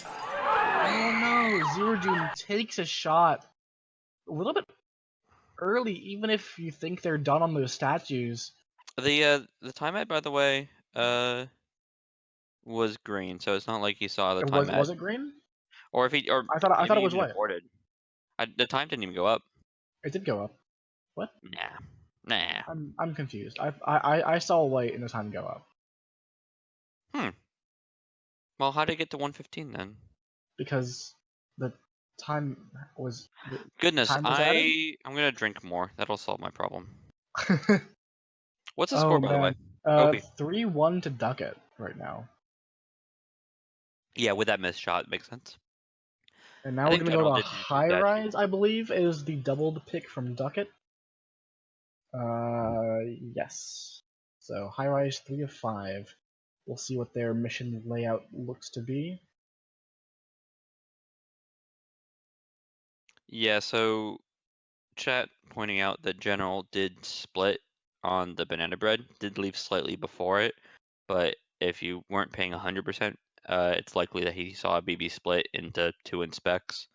Oh no! ZeroDoom takes a shot a little bit early, even if you think they're done on those statues. The time ad, by the way, was green, so it's not like he saw the It time ad. was it green? Or if he, or I thought maybe it was even white. aborted. The time didn't even go up. It did go up. What? Nah. I'm confused. I saw white and the time go up Well, how did it get to 115 then? because the time was Goodness, time was added. I'm gonna drink more. That'll solve my problem. What's the Oh score, by the way? man, Opie. 3-1 to Duckett right now. Yeah, with that missed shot, makes sense. And I now we're think gonna go General to did finish the high statue. rise, I believe, is the doubled pick from Duckett. Yes. So high rise 3 of 5. We'll see what their mission layout looks to be. Yeah, so chat pointing out that General did split on the banana bread, did leave slightly before it, but if you weren't paying 100%, it's likely that he saw a BB split into 2 inspects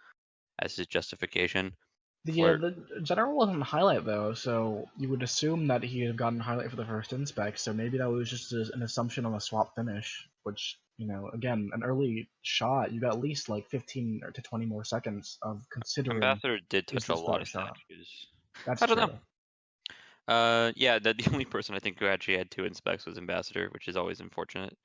as his justification. Flirt. The general wasn't highlight though, so you would assume that he had gotten highlight for the first inspect. So maybe that was just an assumption of a swap finish, which again, an early shot, you got at least like 15 to 20 more seconds of considering Ambassador did is touch a this the lot right of shot. statues. That's I don't true. know. Yeah, the only person I think who actually had 2 inspects was Ambassador, which is always unfortunate.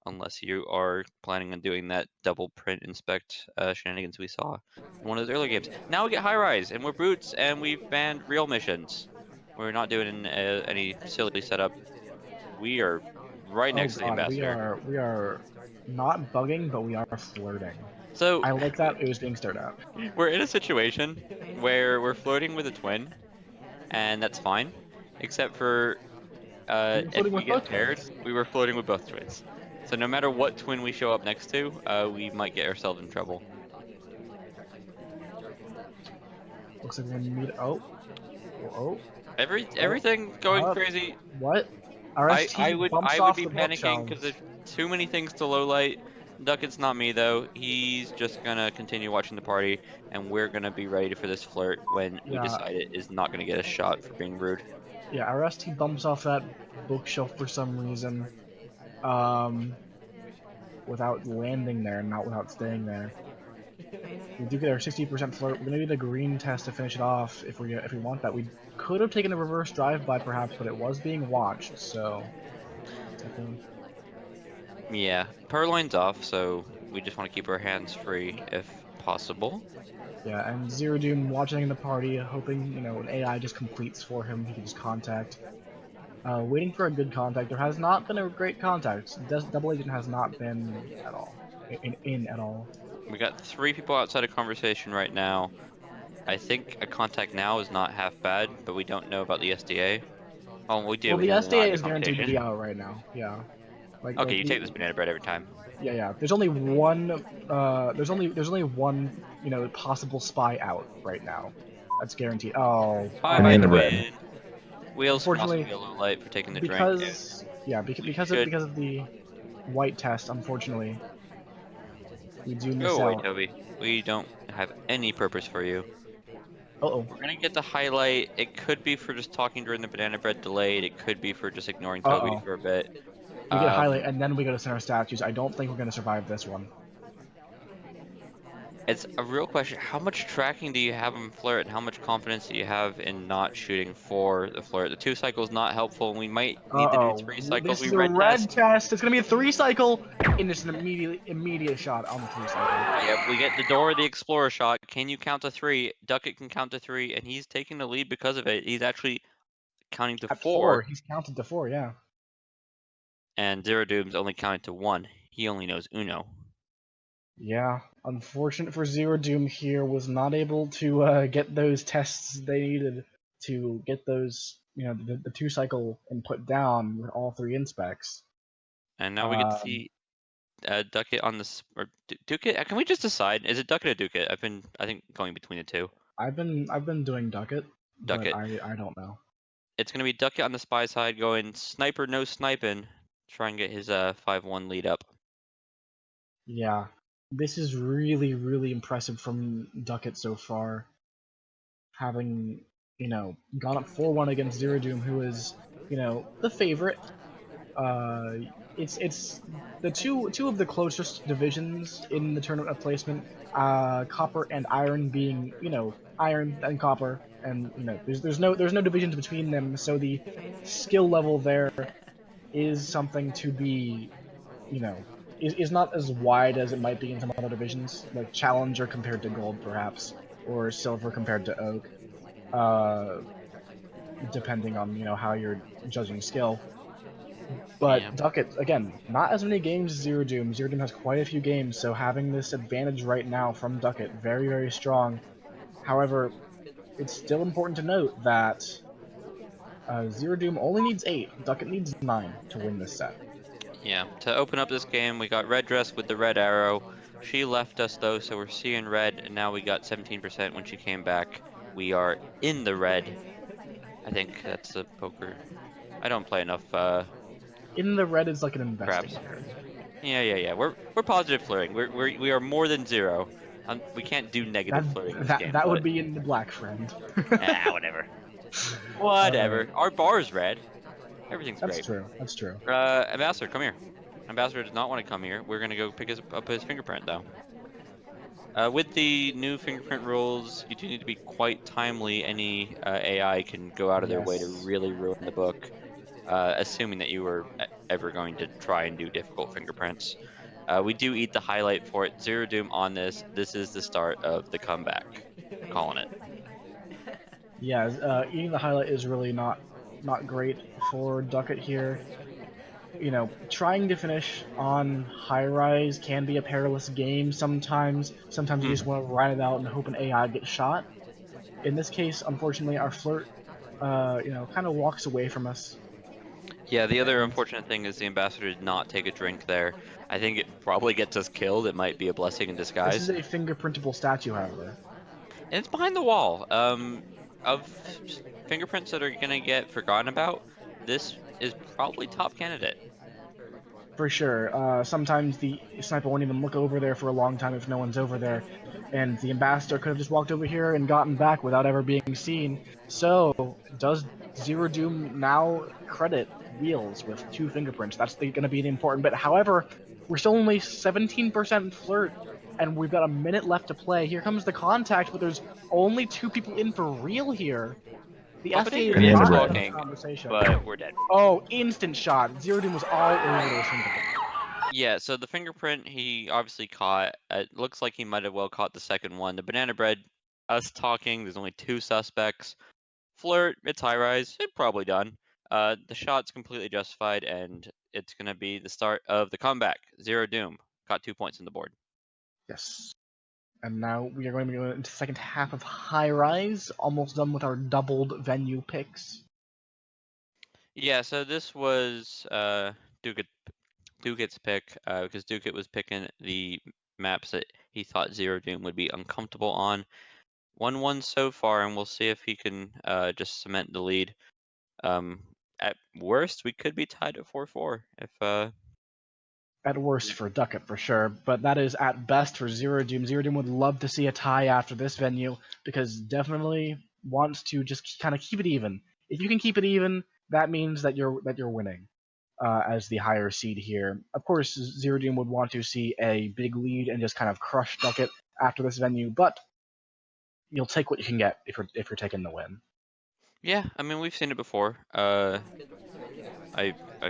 Unless you are planning on doing that double print inspect shenanigans we saw in one of those earlier games. Now we get high rise, and we're brutes, and we've banned real missions. We're not doing any silly setup. We are right Oh next to the god, ambassador. we are not bugging, but we are flirting. So I like that it was being stirred up. we're in a situation where we're flirting with a twin, and that's fine, except for We were if flirting we with get both paired, twins. we were flirting with both twins. So no matter what twin we show up next to, we might get ourselves in trouble. Looks like we're gonna meet. Oh, oh, oh, Everything going crazy. what? I RST would bumps I would off be the panicking because bookshelves. there's too many things to low light. Duckett's not me though. He's just gonna continue watching the party, and we're gonna be ready for this flirt when we Yeah, decide it is not gonna get a shot for being rude. yeah, RST bumps off that bookshelf for some reason. Um, without landing there, not without staying there. We do get our 60% flirt. We're gonna need a green test to finish it off if we want that. We could have taken a reverse drive by perhaps, but it was being watched, so definitely. Yeah, Purloin's off, so we just want to keep our hands free if possible. Yeah, and ZeroDoom watching the party, hoping an AI just completes for him. He can just contact. Waiting for a good contact. There has not been a great contact. Double Agent has not been at all in at all. We got 3 people outside of conversation right now. I think a contact now is not half bad, but we don't know about the SDA. Oh, we do. Well, the He's not in SDA the is guaranteed to be conversation. out right now. Yeah, Okay, you the take this banana bread every time. yeah. There's only one. There's only one possible spy out right now. That's guaranteed. Oh, Bye bye Banana unfortunately, bread. twin. Wheels can also unfortunately, be a low light for taking the drink. because yeah, We should because of the white test. Unfortunately, we do go miss away, out. Toby. We don't have any purpose for you. Uh oh. We're gonna get the highlight. It could be for just talking during the banana bread delayed. It could be for just ignoring Uh Toby oh. for a bit. We get highlight Um, and then we go to center statues. I don't think we're gonna survive this one. it's a real question. How much tracking do you have in flirt, and how much confidence do you have in not shooting for the flirt? The 2 cycles not helpful, and we might need to do 3 cycles. This We is a red red test. test. It's gonna be a 3 cycle, and it's an immediate shot on the 3 cycle. Yep, we get the door, the explorer shot. Can you count to 3? Duckett can count to 3, and he's taking the lead because of it. He's actually counting to At 4, 4, he's counted to 4. Yeah. and ZeroDoom's only counting to 1. He only knows Uno. Yeah. Unfortunate for ZeroDoom here, was not able to get those tests they needed to get those the 2 cycle input down with all 3 inspects. And now we get to Um, see Duckit on this or Dukit? Can we just decide? Is it Duckit or Dukit? I think going between the two. I've been doing Duckett, but Duckit. I don't know. It's gonna be Duckit on the spy side going sniper no sniping, try and get his 5-1 lead up. Yeah, this is really impressive from Duckett so far, having gone up 4-1 against ZeroDoom, who is the favorite. Uh, it's the two of the closest divisions in the tournament of placement. Copper and Iron being Iron and Copper, and there's no divisions between them, so the skill level there is something to be is not as wide as it might be in some other divisions, like Challenger compared to Gold, perhaps, or Silver compared to Oak, uh, depending on how you're judging skill. But Yeah. Duckett, again, not as many games as ZeroDoom. ZeroDoom has quite a few games, so having this advantage right now from Duckett, very strong. However, it's still important to note that ZeroDoom only needs 8, Duckett needs 9 to win this set. Yeah. To open up this game, we got Red Dress with the red arrow. She left us though, so we're seeing red, and now we got 17% when she came back. We are in the red. I think that's a poker. I don't play enough In the red is like an investing craps. pair. Yeah. We're positive flirting. We are more than zero. We can't do That negative flirting this that game, that would but be in the black, friend. whatever. uh, Whatever. Our bar's red. Everything's that's great. true. That's true. Ambassador, come here. Ambassador does not want to come here. We're gonna go pick up his fingerprint though. With the new fingerprint rules, you do need to be quite timely. Any AI can go out of their way to Yes. really ruin the book, assuming that you were ever going to try and do difficult fingerprints. We do eat the highlight for it. ZeroDoom on this. This is the start of the comeback. We're calling it. Yeah, eating the highlight is really not great for Duckett here. Trying to finish on high rise can be a perilous game sometimes. Sometimes you just want to ride it out and hope an AI gets shot. In this case, unfortunately, our flirt, kind of walks away from us. Yeah, the other And unfortunate thing is the ambassador did not take a drink there. I think it probably gets us killed. It might be a blessing in this is disguise. a fingerprintable statue, however. And it's behind the wall. Of fingerprints that are gonna get forgotten about, this is probably top candidate. For sure. Sometimes the sniper won't even look over there for a long time if no one's over there, and the ambassador could have just walked over here and gotten back without ever being seen. So, does ZeroDoom now credit Wheels with 2 fingerprints? That's going to be the important bit. However, we're still only 17% flirt, and we've got a minute left to play. Here comes the contact, but there's only 2 people in for real here. The Papa SCA Danger is We in the is not red. in this walking, conversation. but we're dead. Oh, instant shot. ZeroDoom was all over those fingerprints. Yeah, so the fingerprint he obviously caught. It looks like he might have well caught the second one. The banana bread, us talking. There's only 2 suspects. Flirt, it's high rise. It probably done. The shot's completely justified, and it's gonna be the start of the comeback. ZeroDoom got 2 points on the board. Yes. And now we are going to be going into the second half of High Rise, almost done with our doubled venue picks. Yeah, so this was Dukit's pick because Dukit was picking the maps that he thought ZeroDoom would be uncomfortable on. 1-1 so far, and we'll see if he can just cement the lead. At worst, we could be tied at 4-4 if At worst for Duckett, for sure, but that is at best for ZeroDoom. ZeroDoom would love to see a tie after this venue, because definitely wants to just kind of keep it even. If you can keep it even, that means that you're winning. As the higher seed here. Of course, ZeroDoom would want to see a big lead and just kind of crush Duckett after this venue, but you'll take what you can get if you're taking the win. yeah, I mean we've seen it before. I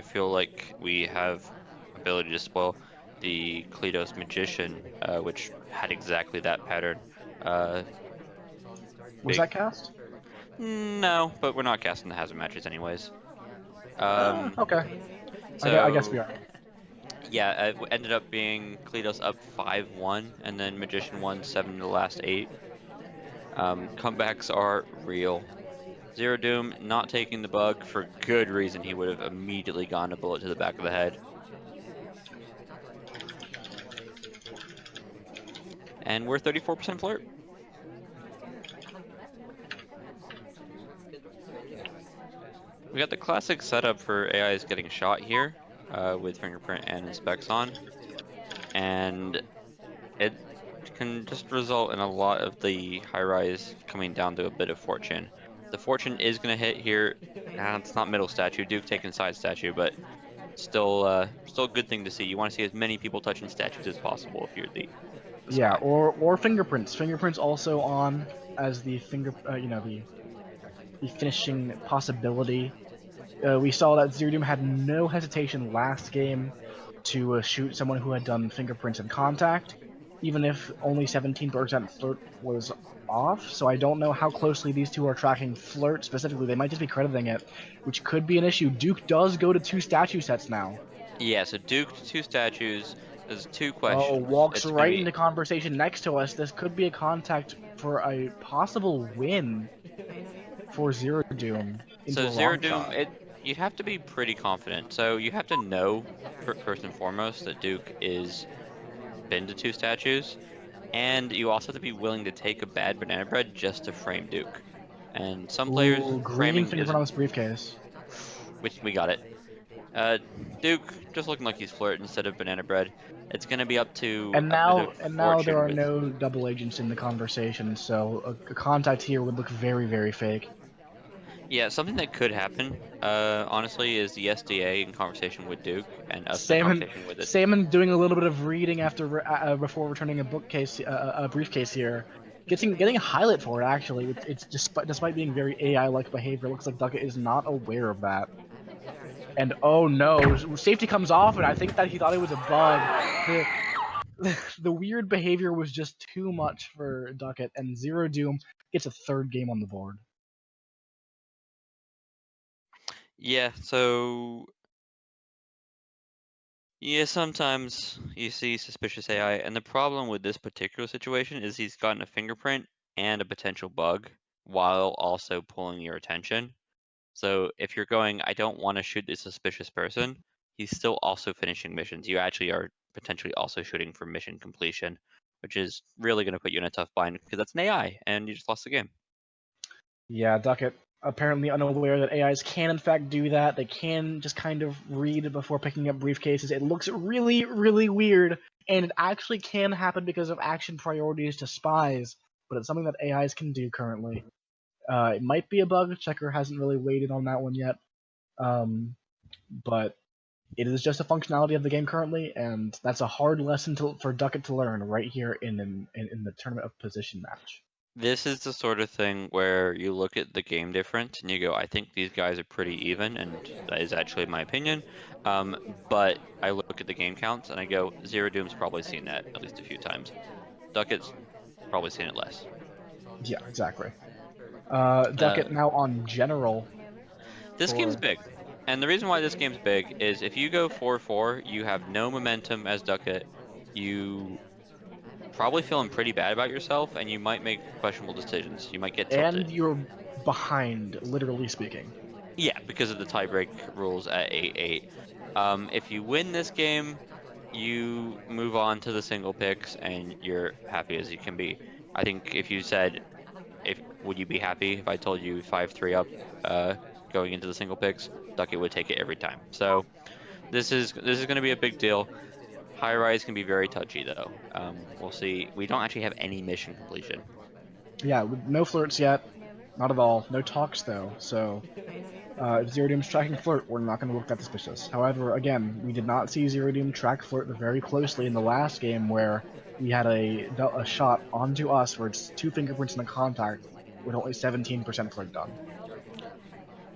feel like we have ability to spoil the Kledos Magician, which had exactly that pattern. Uh, Was big that cast? no, but we're not casting the hazard matches anyways. Um, Okay. I guess we so are. yeah, it ended up being Kledos up 5-1, and then Magician won 7 to the last 8. Comebacks are real. ZeroDoom not taking the bug for good reason. He would have immediately gone a bullet to the back of the head. and we're 34% flirt. We got the classic setup for AIs getting shot here, with fingerprint and inspects on, and it can just result in a lot of the high rise coming down to a bit of fortune. The fortune is going to hit here. It's not middle statue, Duke taking side statue, but still a good thing to see. You want to see as many people touching statues as possible if you're the Yeah, spy. or fingerprints. Fingerprints also on as the the finishing possibility. We saw that ZeroDoom had no hesitation last game to shoot someone who had done fingerprints and contact, even if only 17% flirt was off. So I don't know how closely these two are tracking flirt specifically. They might just be crediting it, which could be an issue. Duke does go to 2 statue sets now. Yeah, so Duke to two statues. There's two Oh, questions. walks It's going to right be into conversation next to us. This could be a contact for a possible win for ZeroDoom into so a Zero long Doom. shot. You have to be pretty confident. So you have to know first and foremost that Duke is pinned to two statues, and you also have to be willing to take a bad banana bread just to frame Duke. And some players Ooh, green framing fingerprint isn't, on this briefcase. which we got it. Uh, Duke just looking like he's flirt instead of banana bread. It's gonna be up to And a bit of now there fortune are with. no double agents in the conversation, so a contact here would look very, very fake. Yeah, something that could happen, honestly, is the SDA in conversation with Duke and us in Salmon, conversation with it. Salmon doing a little bit of reading after before returning a bookcase, a briefcase here, getting a highlight for it. Actually, it's despite being very AI-like behavior, it looks like Dukit is not aware of that. And oh no, safety comes off, and I think that he thought it was a bug. The the weird behavior was just too much for Duckett, and ZeroDoom gets a third game on the board. Yeah, so yeah, sometimes you see suspicious AI, and the problem with this particular situation is he's gotten a fingerprint and a potential bug while also pulling your attention. So if you're going, I don't want to shoot this suspicious person, he's still also finishing missions. You actually are potentially also shooting for mission completion, which is really going to put you in a tough bind because that's an AI and you just lost the game. Yeah, Duckett apparently unaware that AIs can in fact do that. They can just kind of read before picking up briefcases. It looks really, really weird, and it actually can happen because of action priorities to spies, but it's something that AIs can do currently. It might be a bug. Checker hasn't really weighed in on that one yet, but it is just a functionality of the game currently, and that's a hard lesson for Duckett to learn right here in the tournament of position match. This is the sort of thing where you look at the game difference and you go, I think these guys are pretty even, and that is actually my opinion. But I look at the game counts and I go, Zero Doom's probably seen that at least a few times. Duckett's probably seen it less. Yeah, exactly. Uh, Duckett now on general this game's for big. And the reason why this game's big is if you go 4-4, you have no momentum as Duckett. You probably feeling pretty bad about yourself, and you might make questionable decisions. You might get tilted. and you're behind, literally speaking. Yeah, because of the tiebreak rules at 8-8. If you win this game, you move on to the single picks, and you're happy as you can be. I think if you said, if would you be happy if I told you 5-3 up, uh, going into the single picks, Duckett would take it every time. So this is going to be a big deal. High rise can be very touchy though. We'll see. We don't actually have any mission completion. Yeah, no flirts yet, not at all. No talks though. So if ZeroDoom's tracking flirt, we're not going to look that suspicious. However, again, we did not see ZeroDoom track flirt very closely in the last game where we had a shot onto us where it's 2 fingerprints in the contact with only 17% flirt done.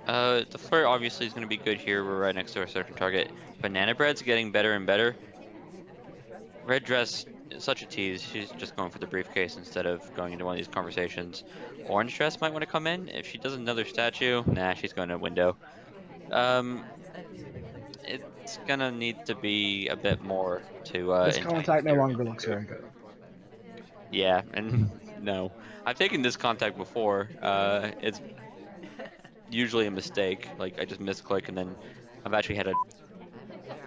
The flirt obviously is going to be good here. We're right next to our certain target. Banana bread's getting better and better. Red dress is such a tease. She's just going for the briefcase instead of going into one of these conversations. Orange dress might want to come in. If she does another statue, nah, she's going to a window. Um, it's gonna need to be a bit more to This entice contact no Zero longer Doom looks to do it. very good. Yeah, and no, I've taken this contact before. It's usually a mistake. Like I just misclick, and then I've actually had a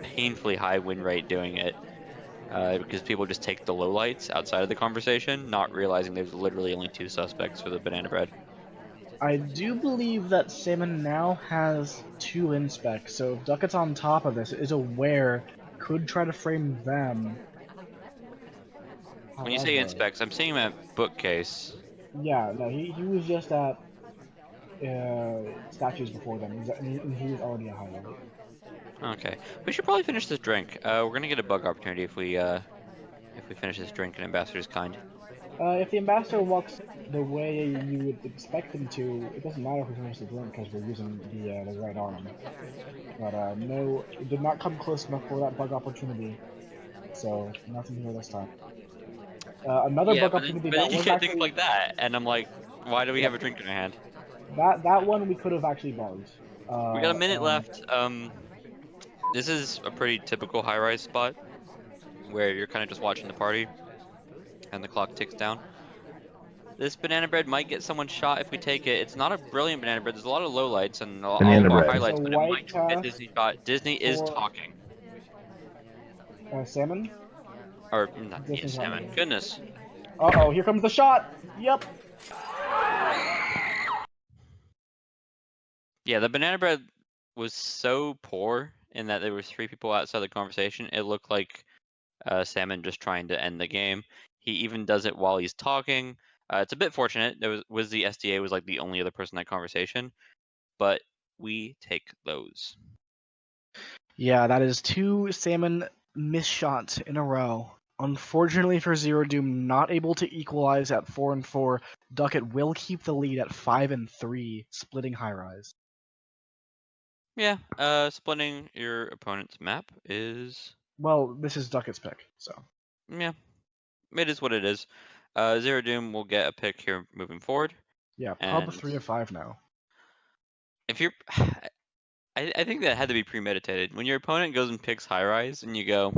painfully high win rate doing it. because people just take the lowlights outside of the conversation, not realizing there's literally only 2 suspects for the banana bread. I do believe that Salmon now has 2 inspects, so if Ducket's on top of this, is aware, could try to frame them. When you say However, inspects, I'm seeing him at bookcase. yeah, no, he was just at statues before them, and he was already a highlight. Okay, we should probably finish this drink. We're gonna get a bug opportunity if we finish this drink and Ambassador's kind. If the ambassador walks the way you would expect him to, it doesn't matter if we finish the drink because we're using the right arm. But no, it did not come close enough for that bug opportunity, so nothing here this time. Another Yeah, bug but then, opportunity but then that you was get things actually like that, and I'm like, why do we yep, have a drink in our hand? that one we could have actually bugged. We got a minute And left. This is a pretty typical high-rise spot where you're kind of just watching the party and the clock ticks down. This banana bread might get someone shot if we take it. It's not a brilliant banana bread. There's a lot of lowlights and all Banana of our bread. it's a highlights, but it might white just get cast Disney shot. Disney is for talking. salmon. Or, not, yeah, Disney's not salmon. moving. Goodness. Uh-oh, here comes the shot! Yep. Yeah, the banana bread was so poor in that there were 3 people outside the conversation. It looked like Salmon just trying to end the game. He even does it while he's talking. It's a bit fortunate. There was the SDA was like the only other person in that conversation, but we take those. Yeah, that is 2 salmon miss shots in a row. Unfortunately for ZeroDoom, not able to equalize at 4-4. Duckett will keep the lead at 5-3, splitting high rise. Yeah, splitting your opponent's map is, Well, this is Duckett's pick, so. yeah, it is what it is. ZeroDoom will get a pick here moving forward, Yeah, pub and 3 of 5 now. if you're, I think that had to be premeditated. When your opponent goes and picks high rise, and you go,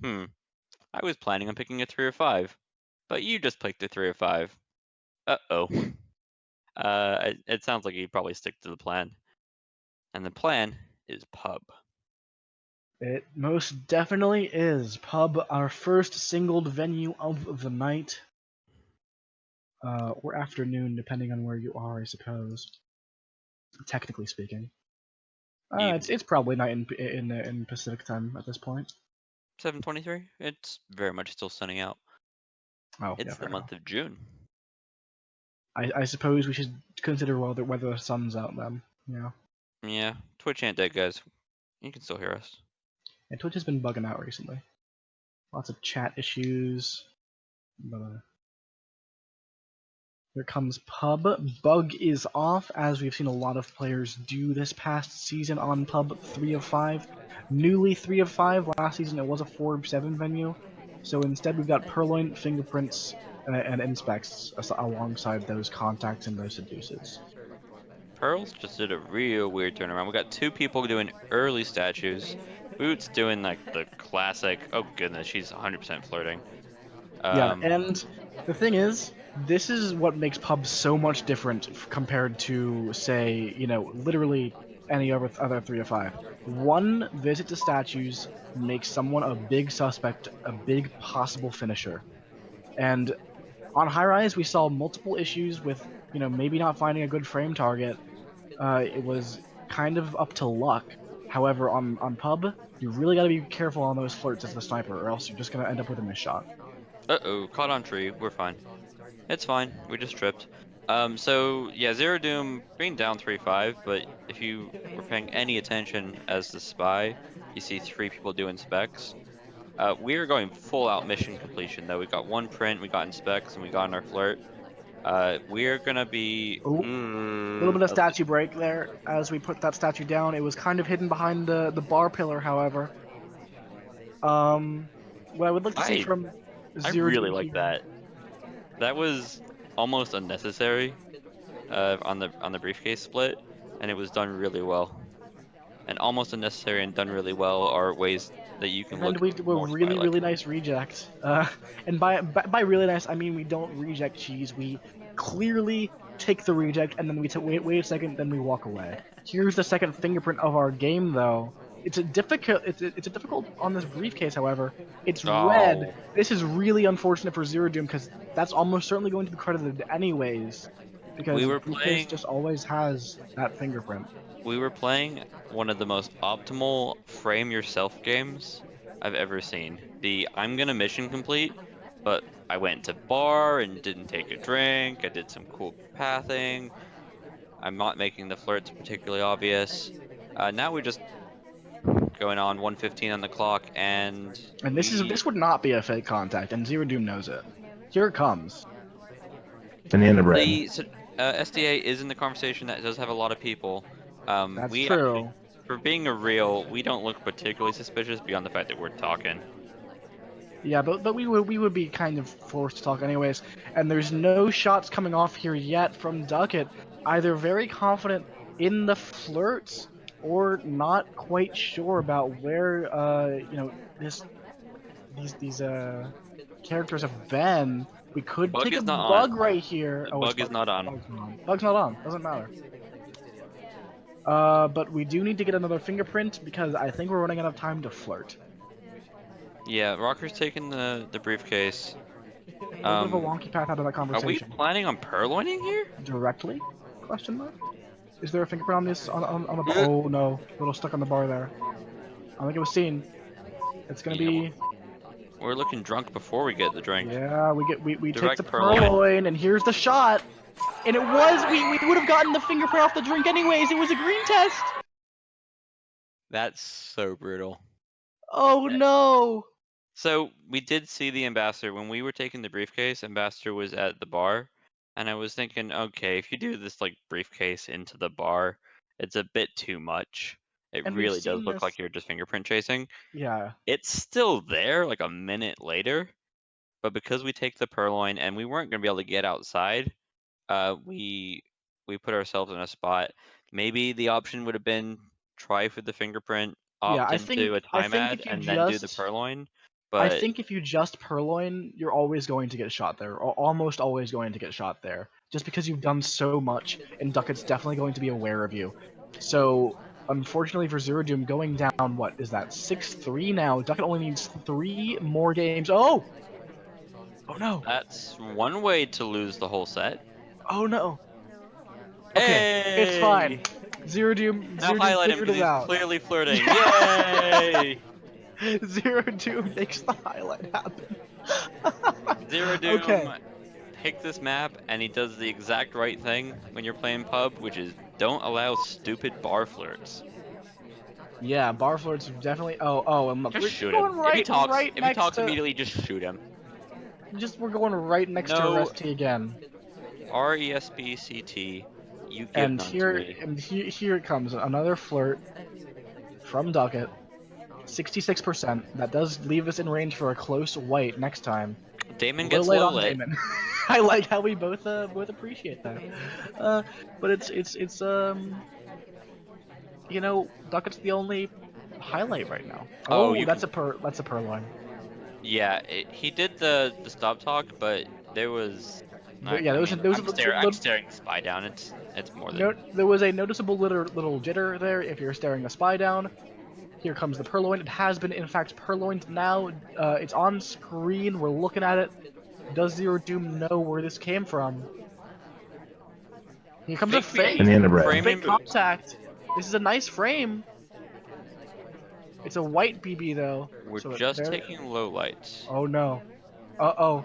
I was planning on picking a 3 or 5, but you just picked a 3 or 5. Uh-oh. It sounds like he'd probably stick to the plan. And the plan is pub. It most definitely is. Pub, our first singled venue of the night. Or afternoon, depending on where you are, I suppose. Technically speaking. Even It's probably night in Pacific time at this point. 7:23. It's very much still sunning out. Oh, yeah, It's the fair enough. month of June. I suppose we should consider whether the sun's out then. Yeah. Yeah, Twitch ain't dead, guys. You can still hear us. And Twitch has been bugging out recently. Lots of chat issues. But here comes Pub. Bug is off, as we've seen a lot of players do this past season on Pub 3 of 5. Newly 3 of 5. Last season it was a 4 of 7 venue. So instead we've got Purloin, Fingerprints, and Inspects alongside those contacts and those seduces. Pearls just did a real weird turnaround. We got 2 people doing early statues. Boots doing like the classic. Oh goodness, she's 100% flirting. Yeah, and the thing is, this is what makes pubs so much different compared to, say, literally any other 3 of 5. One visit to statues makes someone a big suspect, a big possible finisher. And on high rise, we saw multiple issues with, maybe not finding a good frame target. It was kind of up to luck. However, on pub, you really got to be careful on those flirts as the sniper, or else you're just gonna end up with a miss shot. Uh-oh, caught on tree. We're fine. It's fine. We just tripped. So yeah, ZeroDoom being down 3-5, but if you were paying any attention as the spy, you see 3 people doing specs. We are going full out mission completion though. We got 1 print, we got inspects, and we got in our flirt. We're gonna be Oh, a little bit of statue break there as we put that statue down. It was kind of hidden behind the bar pillar, however. What I would like to see I from I Zero really Doom like here. that. That was almost unnecessary on the briefcase split, and it was done really well. And almost unnecessary and done really well are ways that you can And look we do a more really, spy-like. really nice reject. And by really nice, I mean we don't reject cheese. We clearly take the reject, and then we wait a second, then we walk away. Here's the second fingerprint of our game, though. It's a difficult on this briefcase. However, it's red. Oh, This is really unfortunate for ZeroDoom because that's almost certainly going to be credited anyways, we because were briefcase playing just always has that fingerprint. we were playing one of the most optimal frame yourself games I've ever seen. The I'm gonna mission complete, but I went to bar and didn't take a drink. I did some cool pathing. I'm not making the flirts particularly obvious. Now we're just going on 1:15 on the clock, and And this would not be a fake contact, and ZeroDoom knows it. Here it comes. Banana bread. the so, SDA is in the conversation. That does have a lot of people. That's We actually, true. for being a real, we don't look particularly suspicious beyond the fact that we're talking. Yeah, but we would be kind of forced to talk anyways. And there's no shots coming off here yet from Duckett. Either very confident in the flirts or not quite sure about where these characters have been. We could Bug take a is not bug on. right here. The Oh, it's bug is bug. not on. Bug's not on. Bug's not on. Doesn't matter. But we do need to get another fingerprint because I think we're running out of time to flirt. Yeah, Rocker's taking the briefcase. A little bit of a Um, wonky path out of that are we conversation. planning on purloining here? Directly? Question mark? Is there a fingerprint on this on the bar? Uh, Oh no, little stuck on the bar there. I think it was seen. It's gonna Yeah, be we're looking drunk before we get the drink. yeah. We take the Direct purloin. purloin and here's the shot. And it was we would have gotten the fingerprint off the drink anyways. It was a green test. That's so brutal. Oh no. So we did see the ambassador when we were taking the briefcase. Ambassador was at the bar, and I was thinking, okay, if you do this like briefcase into the bar, it's a bit too much. It And we've really does seen look like this. you're just fingerprint chasing. Yeah. It's still there, like a minute later, but because we take the purloin and we weren't gonna be able to get outside, we put ourselves in a spot. Maybe the option would have been try for the fingerprint, Yeah. opt into a I time think ad, if you and then do the just purloin. I But think if you just purloin, you're always going to get shot there, or almost always going to get shot there, just because you've done so much, and Duckett's definitely going to be aware of you. So, unfortunately for ZeroDoom, going down, what is that, 6-3 now? Duckett only needs 3 more games. Oh! Oh no! that's one way to lose the whole set. Oh no! Okay, it's fine. Hey! Now ZeroDoom highlight him figured because it he's out. clearly flirting. Yay! ZeroDoom makes the highlight happen. Zero Okay. Doom picked this map and he does the exact right thing when you're playing pub, which is don't allow stupid bar flirts. Yeah, bar flirts definitely. Oh, and look, Just we're shoot him. going right If he next talks to. immediately, just shoot him. We're going right next to No Rest again. RESPCT. You give And none to me. here it comes, another flirt from Duckett. 66%. That does leave us in range for a close white next time. A Damon little gets late low on lit. Damon. I like how we both appreciate that. But it's Duckett's the only highlight right now. Oh, Oh, you can. that's a purloin. Yeah, he did the stop talk, but there was. Yeah, I mean, there was I'm staring the spy down. It's more no, than. there was a noticeable little jitter there if you're staring the spy down. Here comes the purloin. It has been, in fact, purloined now. It's on screen. We're looking at it. Does ZeroDoom know where this came from? Here comes a Fake fake. BB. Banana bread. Framing Fake boots. contact. This is a nice frame. It's a white BB, though. We're So just there. taking low lights. Oh, no. Uh-oh.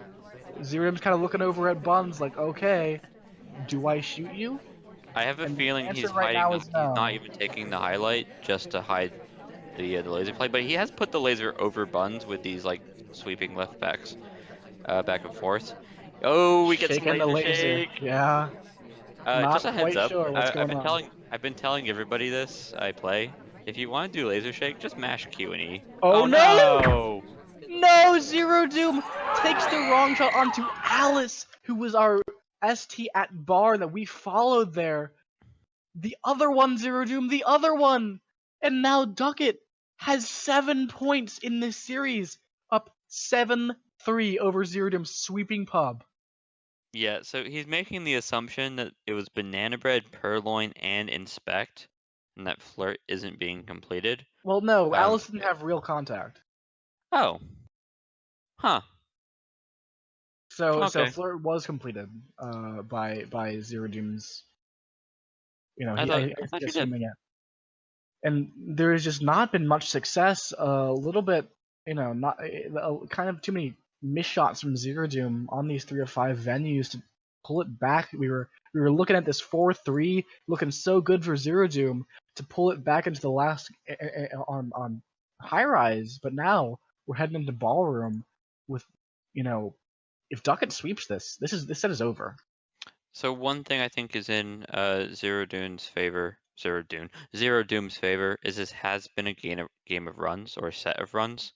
ZeroDoom's kind of looking over at Buns like, okay, do I shoot you? I have a And the feeling answer he's right hiding. now is He's not no. even taking the highlight just to hide the laser play, but he has put the laser over buns with these like sweeping left backs, back and forth. Oh, we get some Shaking the laser laser. shake. Yeah. Just Not a heads quite up. sure what's going on. I've been telling everybody this. I play. If you want to do laser shake, just mash Q and E. Oh Oh no! no! No! ZeroDoom takes the wrong shot onto Alice, who was our ST at bar that we followed there. The other one, ZeroDoom, the other one! And now Duckett has 7 points in this series, up 7-3 over ZeroDoom's sweeping pub. Yeah, so he's making the assumption that it was banana bread, purloin, and inspect. and that flirt isn't being completed. Well, no, Alice didn't have real contact. Oh. Huh. So Okay. flirt was completed by ZeroDoom's. I thought you did. Assuming it. And there has just not been much success. A little bit, not kind of too many miss shots from ZeroDoom on these 3 of 5 venues to pull it back. We were looking at this 4-3, looking so good for ZeroDoom to pull it back into the last on high rise, but now we're heading into ballroom with, if Dukit sweeps this set is over. So one thing I think is in ZeroDoom's favor is this has been a game of runs or a set of runs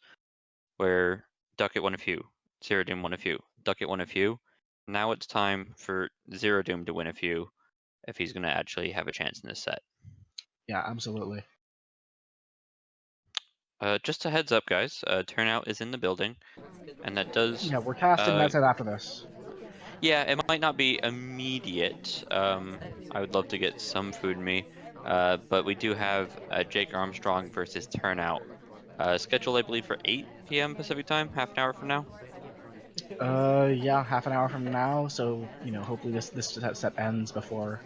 where Duckett won a few, ZeroDoom won a few, Duckett won a few. Now it's time for ZeroDoom to win a few if he's going to actually have a chance in this set. Yeah, absolutely. Just a heads up, guys. Turnout is in the building, and that does. Yeah, we're casting that set after this. Yeah, it might not be immediate. I would love to get some food in me, but we do have Jake Armstrong versus Turnout scheduled, I believe, for 8 p.m. Pacific time, half an hour from now. Yeah, half an hour from now. So hopefully this set ends before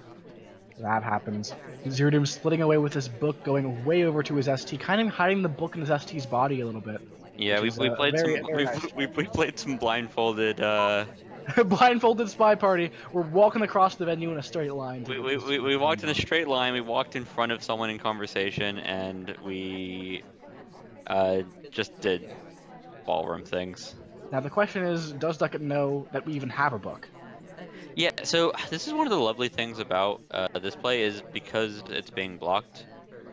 that happens. ZeroDoom splitting away with his book, going way over to his ST, kind of hiding the book in his ST's body a little bit. Yeah, we played very, some very nice. we played some blindfolded. Blindfolded spy party. We're walking across the venue in a straight line. We walked in a straight line. We walked in front of someone in conversation, and we just did ballroom things. Now the question is, does Duckett know that we even have a book? Yeah, so this is one of the lovely things about this play is because it's being blocked.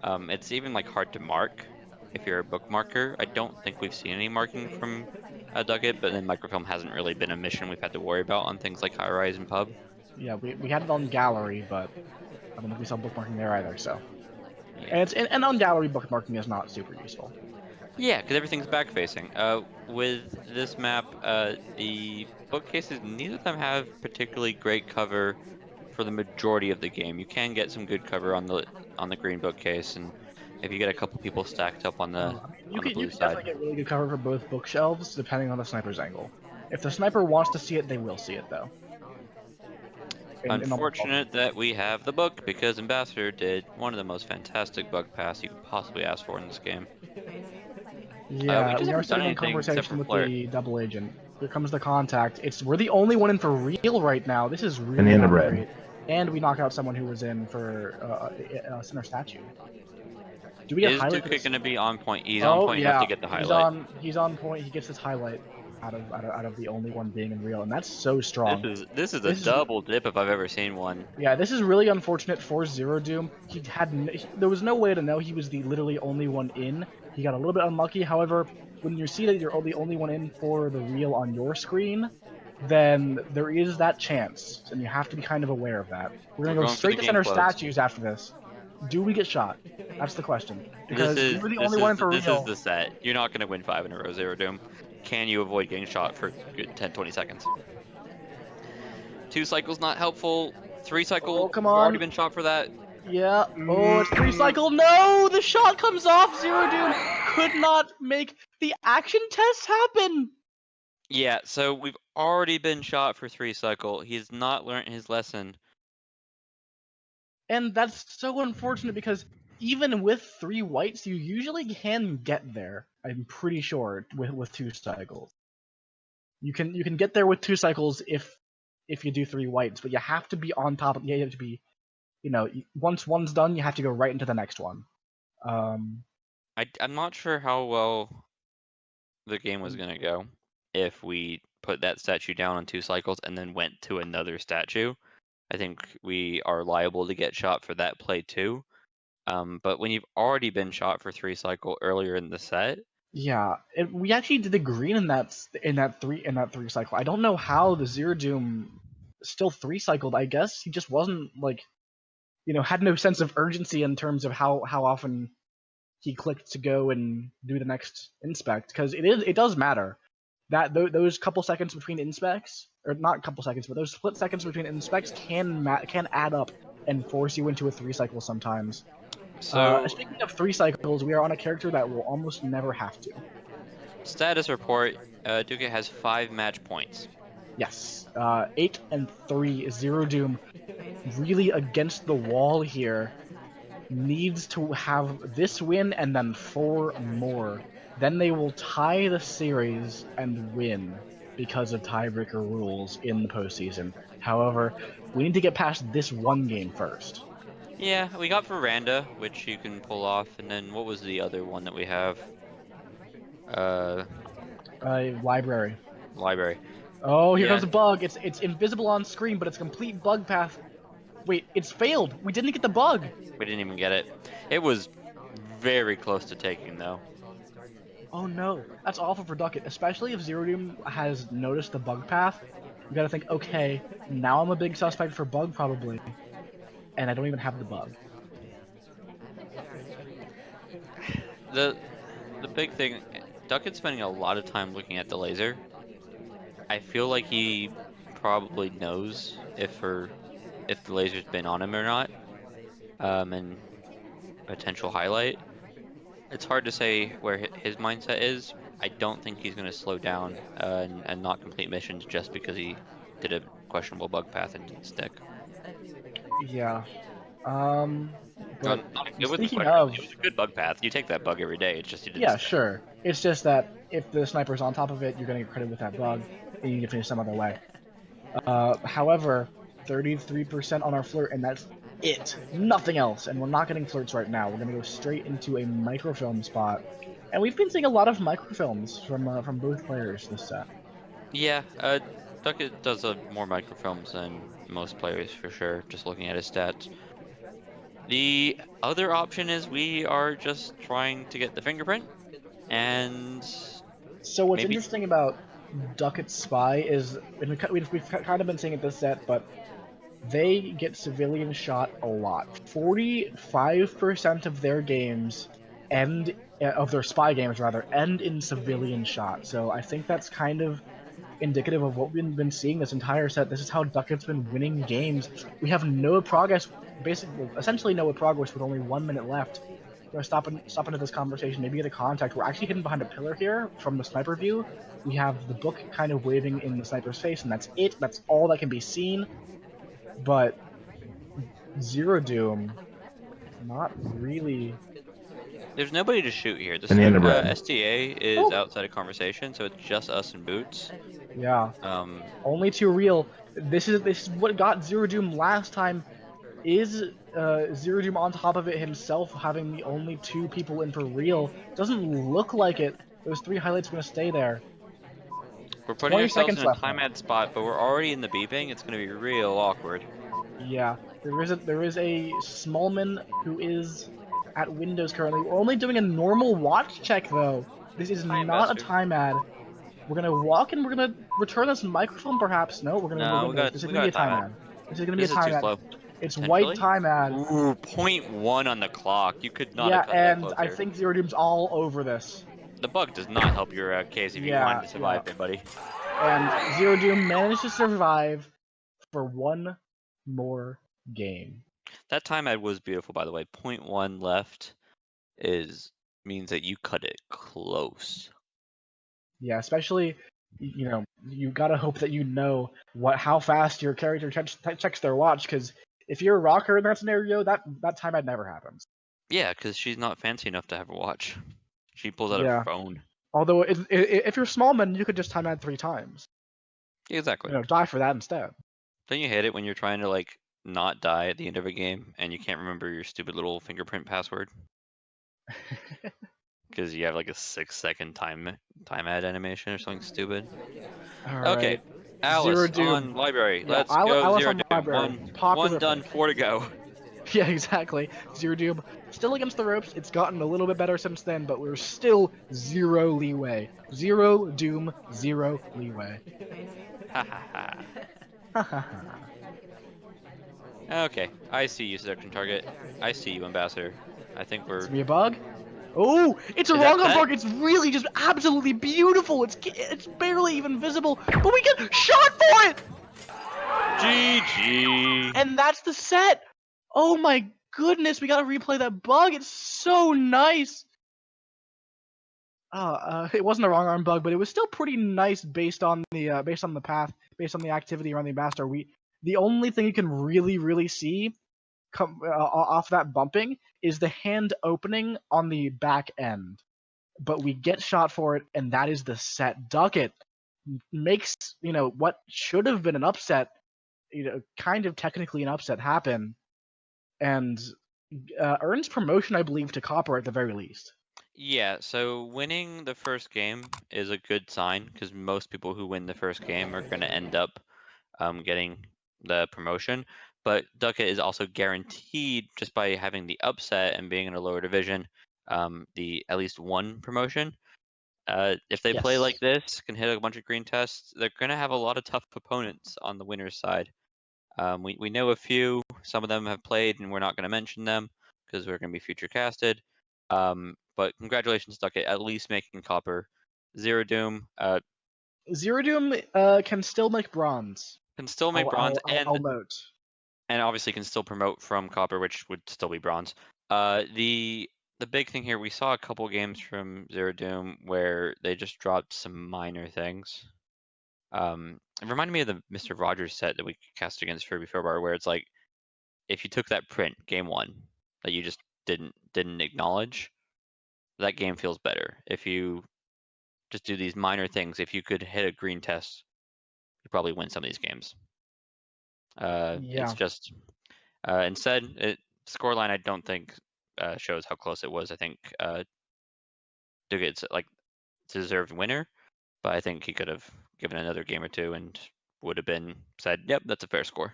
It's even like hard to mark if you're a bookmarker. I don't think we've seen any marking from Dugget, but then microfilm hasn't really been a mission we've had to worry about on things like High Rise and Pub. Yeah, we had it on gallery, but I don't think we saw bookmarking there either. So, Yeah. and on gallery bookmarking is not super useful. Yeah, because everything's back facing. With this map, the bookcases, neither of them have particularly great cover for the majority of the game. You can get some good cover on the green bookcase, and if you get a couple people stacked up on the You blue can side. definitely get really good cover for both bookshelves, depending on the sniper's angle. If the sniper wants to see it, they will see it though. Unfortunate that we have the book, because Ambassador did one of the most fantastic bug pass you could possibly ask for in this game. Yeah, we are starting a conversation with the double agent. Here comes the contact. We're the only one in for real right now. This is really not great. And we knock out someone who was in for center statue. Do we get highlight? Is Dukit going to be on point? He's on point enough to get the highlight. He's on point. He gets his highlight out of the only one being in real, and that's so strong. This is a double dip if I've ever seen one. Yeah, this is really unfortunate for ZeroDoom. There was no way to know he was the literally only one in. He got a little bit unlucky. However, when you see that you're the only one in for the reel on your screen, then there is that chance, and you have to be kind of aware of that. We're gonna go straight to center statues after this. Do we get shot? That's the question. Because we were the only one for real. This is the set. You're not going to win 5 in a row, ZeroDoom. Can you avoid getting shot for good 10-20 seconds? 2 cycles not helpful. 3 cycle. Oh, come on. We've already been shot for that. Yeah. Oh, it's 3 cycle. No, the shot comes off. ZeroDoom could not make the action test happen. Yeah, so we've already been shot for 3 cycle. He has not learned his lesson. And that's so unfortunate because even with 3 whites, you usually can get there. I'm pretty sure with 2 cycles. You can get there with 2 cycles if you do 3 whites, but you have to be on top of. You have to be, once one's done, you have to go right into the next one. I'm not sure how well the game was gonna go if we put that statue down on 2 cycles and then went to another statue. I think we are liable to get shot for that play too. But when you've already been shot for 3 cycle earlier in the set. Yeah, we actually did the green in that 3 cycle. I don't know how the ZeroDoom still 3 cycled. I guess he just wasn't had no sense of urgency in terms of how often he clicked to go and do the next inspect, because it does matter that those couple seconds between inspects, or not couple seconds, but those split seconds between inspects can add up and force you into a 3 cycle sometimes. So, Speaking of 3 cycles, we are on a character that will almost never have to. status report, Dukit has 5 match points. Yes, 8 and 3, ZeroDoom really against the wall here. Needs to have this win and then 4 more. Then they will tie the series and win because of tiebreaker rules in the postseason. However, we need to get past this one game first. Yeah, we got Veranda, which you can pull off, and then what was the other one that we have? Library. Library. Oh, here Yeah, comes a bug. It's invisible on screen, but it's a complete bug path. Wait, it's failed. We didn't get the bug. we didn't even get it. It was very close to taking, though. Oh no, that's awful for Duckett, especially if ZeroDoom has noticed the bug path. You gotta think, okay, now I'm a big suspect for bug probably, and I don't even have the bug. The big thing, Ducket's spending a lot of time looking at the laser. I feel like he probably knows if the laser's been on him or not, and potential highlight. It's hard to say where his mindset is. I don't think he's going to slow down and not complete missions just because he did a questionable bug path and didn't stick. Yeah. But It wasn't speaking questionable. of, It was a good bug path. You take that bug every day. It's just you didn't yeah, stick. sure. It's just that if the sniper's on top of it, you're gonna get credit with that bug, and you need to finish some other way. However, 33% on our flirt, and that's it. Nothing else. And we're not getting flirts right now. We're gonna go straight into a microfilm spot. And we've been seeing a lot of microfilms from both players this set. Yeah, Duckett does more microfilms than most players for sure, just looking at his stats. The other option is we are just trying to get the fingerprint, and So what's maybe interesting about Duckett's Spy is, and we've kind of been seeing it this set, but they get civilian shot a lot. 45% of their games end, of their spy games rather, end in civilian shot. So I think that's kind of indicative of what we've been seeing this entire set. This is how Duckett's been winning games. We have no progress, basically, essentially no progress with only 1 minute left. We're gonna stop into this conversation, maybe get a contact. We're actually hidden behind a pillar here from the sniper view. We have the book kind of waving in the sniper's face, and that's it. That's all that can be seen. But ZeroDoom, not really. there's nobody to shoot here. This Banana bread. STA is outside of conversation, so it's just us and Boots. Yeah. Only 2 real. This is what got ZeroDoom last time. Is ZeroDoom on top of it himself, having the only 2 people in for real? Doesn't look like it. Those 3 highlights are gonna stay there. We're putting 20 ourselves seconds in a left. time ad spot, but we're already in the beeping. It's going to be real awkward. Yeah, there is a Smallman who is at Windows currently. We're only doing a normal watch check though. This is Hi, not a investor. time ad. We're gonna walk and we're gonna return this microphone perhaps. No, we're gonna No, go we Windows. got This is we gonna be a got time time ad. ad. This is gonna be a This is time too ad. slow. It's white Potentially. time ad. Ooh, 0.1 on the clock. You could not Yeah, have cut that and I closer. think ZeroDoom's all over this. The bug does not help your case if you wanted to survive there, buddy. And ZeroDoom managed to survive for 1 more game. That time ad was beautiful, by the way. 0.1 left means that you cut it close. Yeah, especially, you gotta hope that you know how fast your character checks their watch, because if you're a rocker in that scenario, that time ad never happens. Yeah, because she's not fancy enough to have a watch. She pulls out Yeah. her phone. Although, if you're Smallman, you could just time ad 3 times. Exactly. Die for that instead. Don't you hate it when you're trying to not die at the end of a game and you can't remember your stupid little fingerprint password? Because you have like a 6-second time ad animation or something stupid. Okay, Alright. Alice ZeroDoom. on library. Yeah, Let's go. Alice on ZeroDoom. library. One Popular done, pick. 4 to go. Yeah, exactly. ZeroDoom still against the ropes. It's gotten a little bit better since then, but we're still 0 leeway. ZeroDoom, 0 leeway. Ha ha ha. Okay, I see you, seduction target. I see you, ambassador. I think we're. It's me a bug? Oh, it's a Is that wrong on pet? bug. It's really just absolutely beautiful. It's barely even visible, but we get shot for it. GG. And that's the set. Oh my goodness, we gotta replay that bug. It's so nice. It wasn't a wrong arm bug, but it was still pretty nice based on the path, based on the activity around the ambassador. The only thing you can really see off that bumping is the hand opening on the back end, but we get shot for it, and that is the set. Dukit makes what should have been an upset, kind of technically an upset happen, and earns promotion, I believe, to Copper at the very least. Yeah, so winning the first game is a good sign because most people who win the first game are going to end up getting the promotion. But Dukit is also guaranteed just by having the upset and being in a lower division, the at least one promotion. If they play like this, can hit a bunch of green tests, they're going to have a lot of tough opponents on the winner's side. We know a few. Some of them have played, and we're not going to mention them because we're going to be future casted. But congratulations, Dukit, at least making Copper. ZeroDoom ZeroDoom can still make bronze. can still make bronze, I'll note. And obviously can still promote from Copper, which would still be bronze. The big thing here, we saw a couple games from ZeroDoom where they just dropped some minor things. It reminded me of the Mr. Rogers set that we cast against Furby Furbar, where it's like, if you took that print game 1 that you just didn't acknowledge, that game feels better. If you just do these minor things, if you could hit a green test, you probably win some of these games. It's just instead, scoreline I don't think shows how close it was. I think Dukit's like deserved winner, but I think he could have given another game or two and would have been said, "Yep, that's a fair score."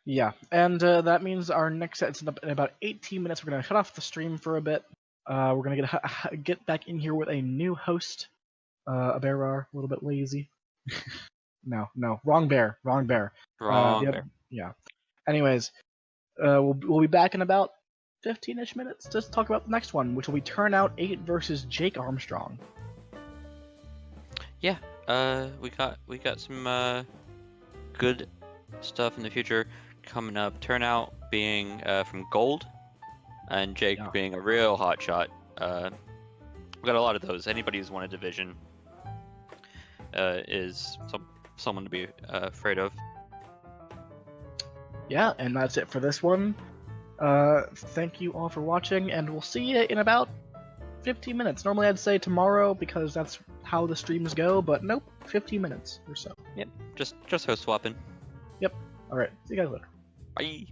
Yeah, and that means our next set's in about 18 minutes. We're gonna cut off the stream for a bit. We're gonna get back in here with a new host, a bear, a little bit lazy. No, wrong bear. Wrong bear. Yeah. Anyways, we'll be back in about 15-ish minutes to talk about the next one, which will be Turnout 8 versus Jake Armstrong. Yeah, we got some good stuff in the future coming up. Turnout being from Gold, and Jake being a real hot shot. We got a lot of those. Anybody who's won a division is someone to be afraid of. Yeah, and that's it for this one. Thank you all for watching, and we'll see you in about 15 minutes. Normally I'd say tomorrow because that's how the streams go, but nope, 15 minutes or so. Yep, just host swapping. Yep. All right. See you guys later. Bye.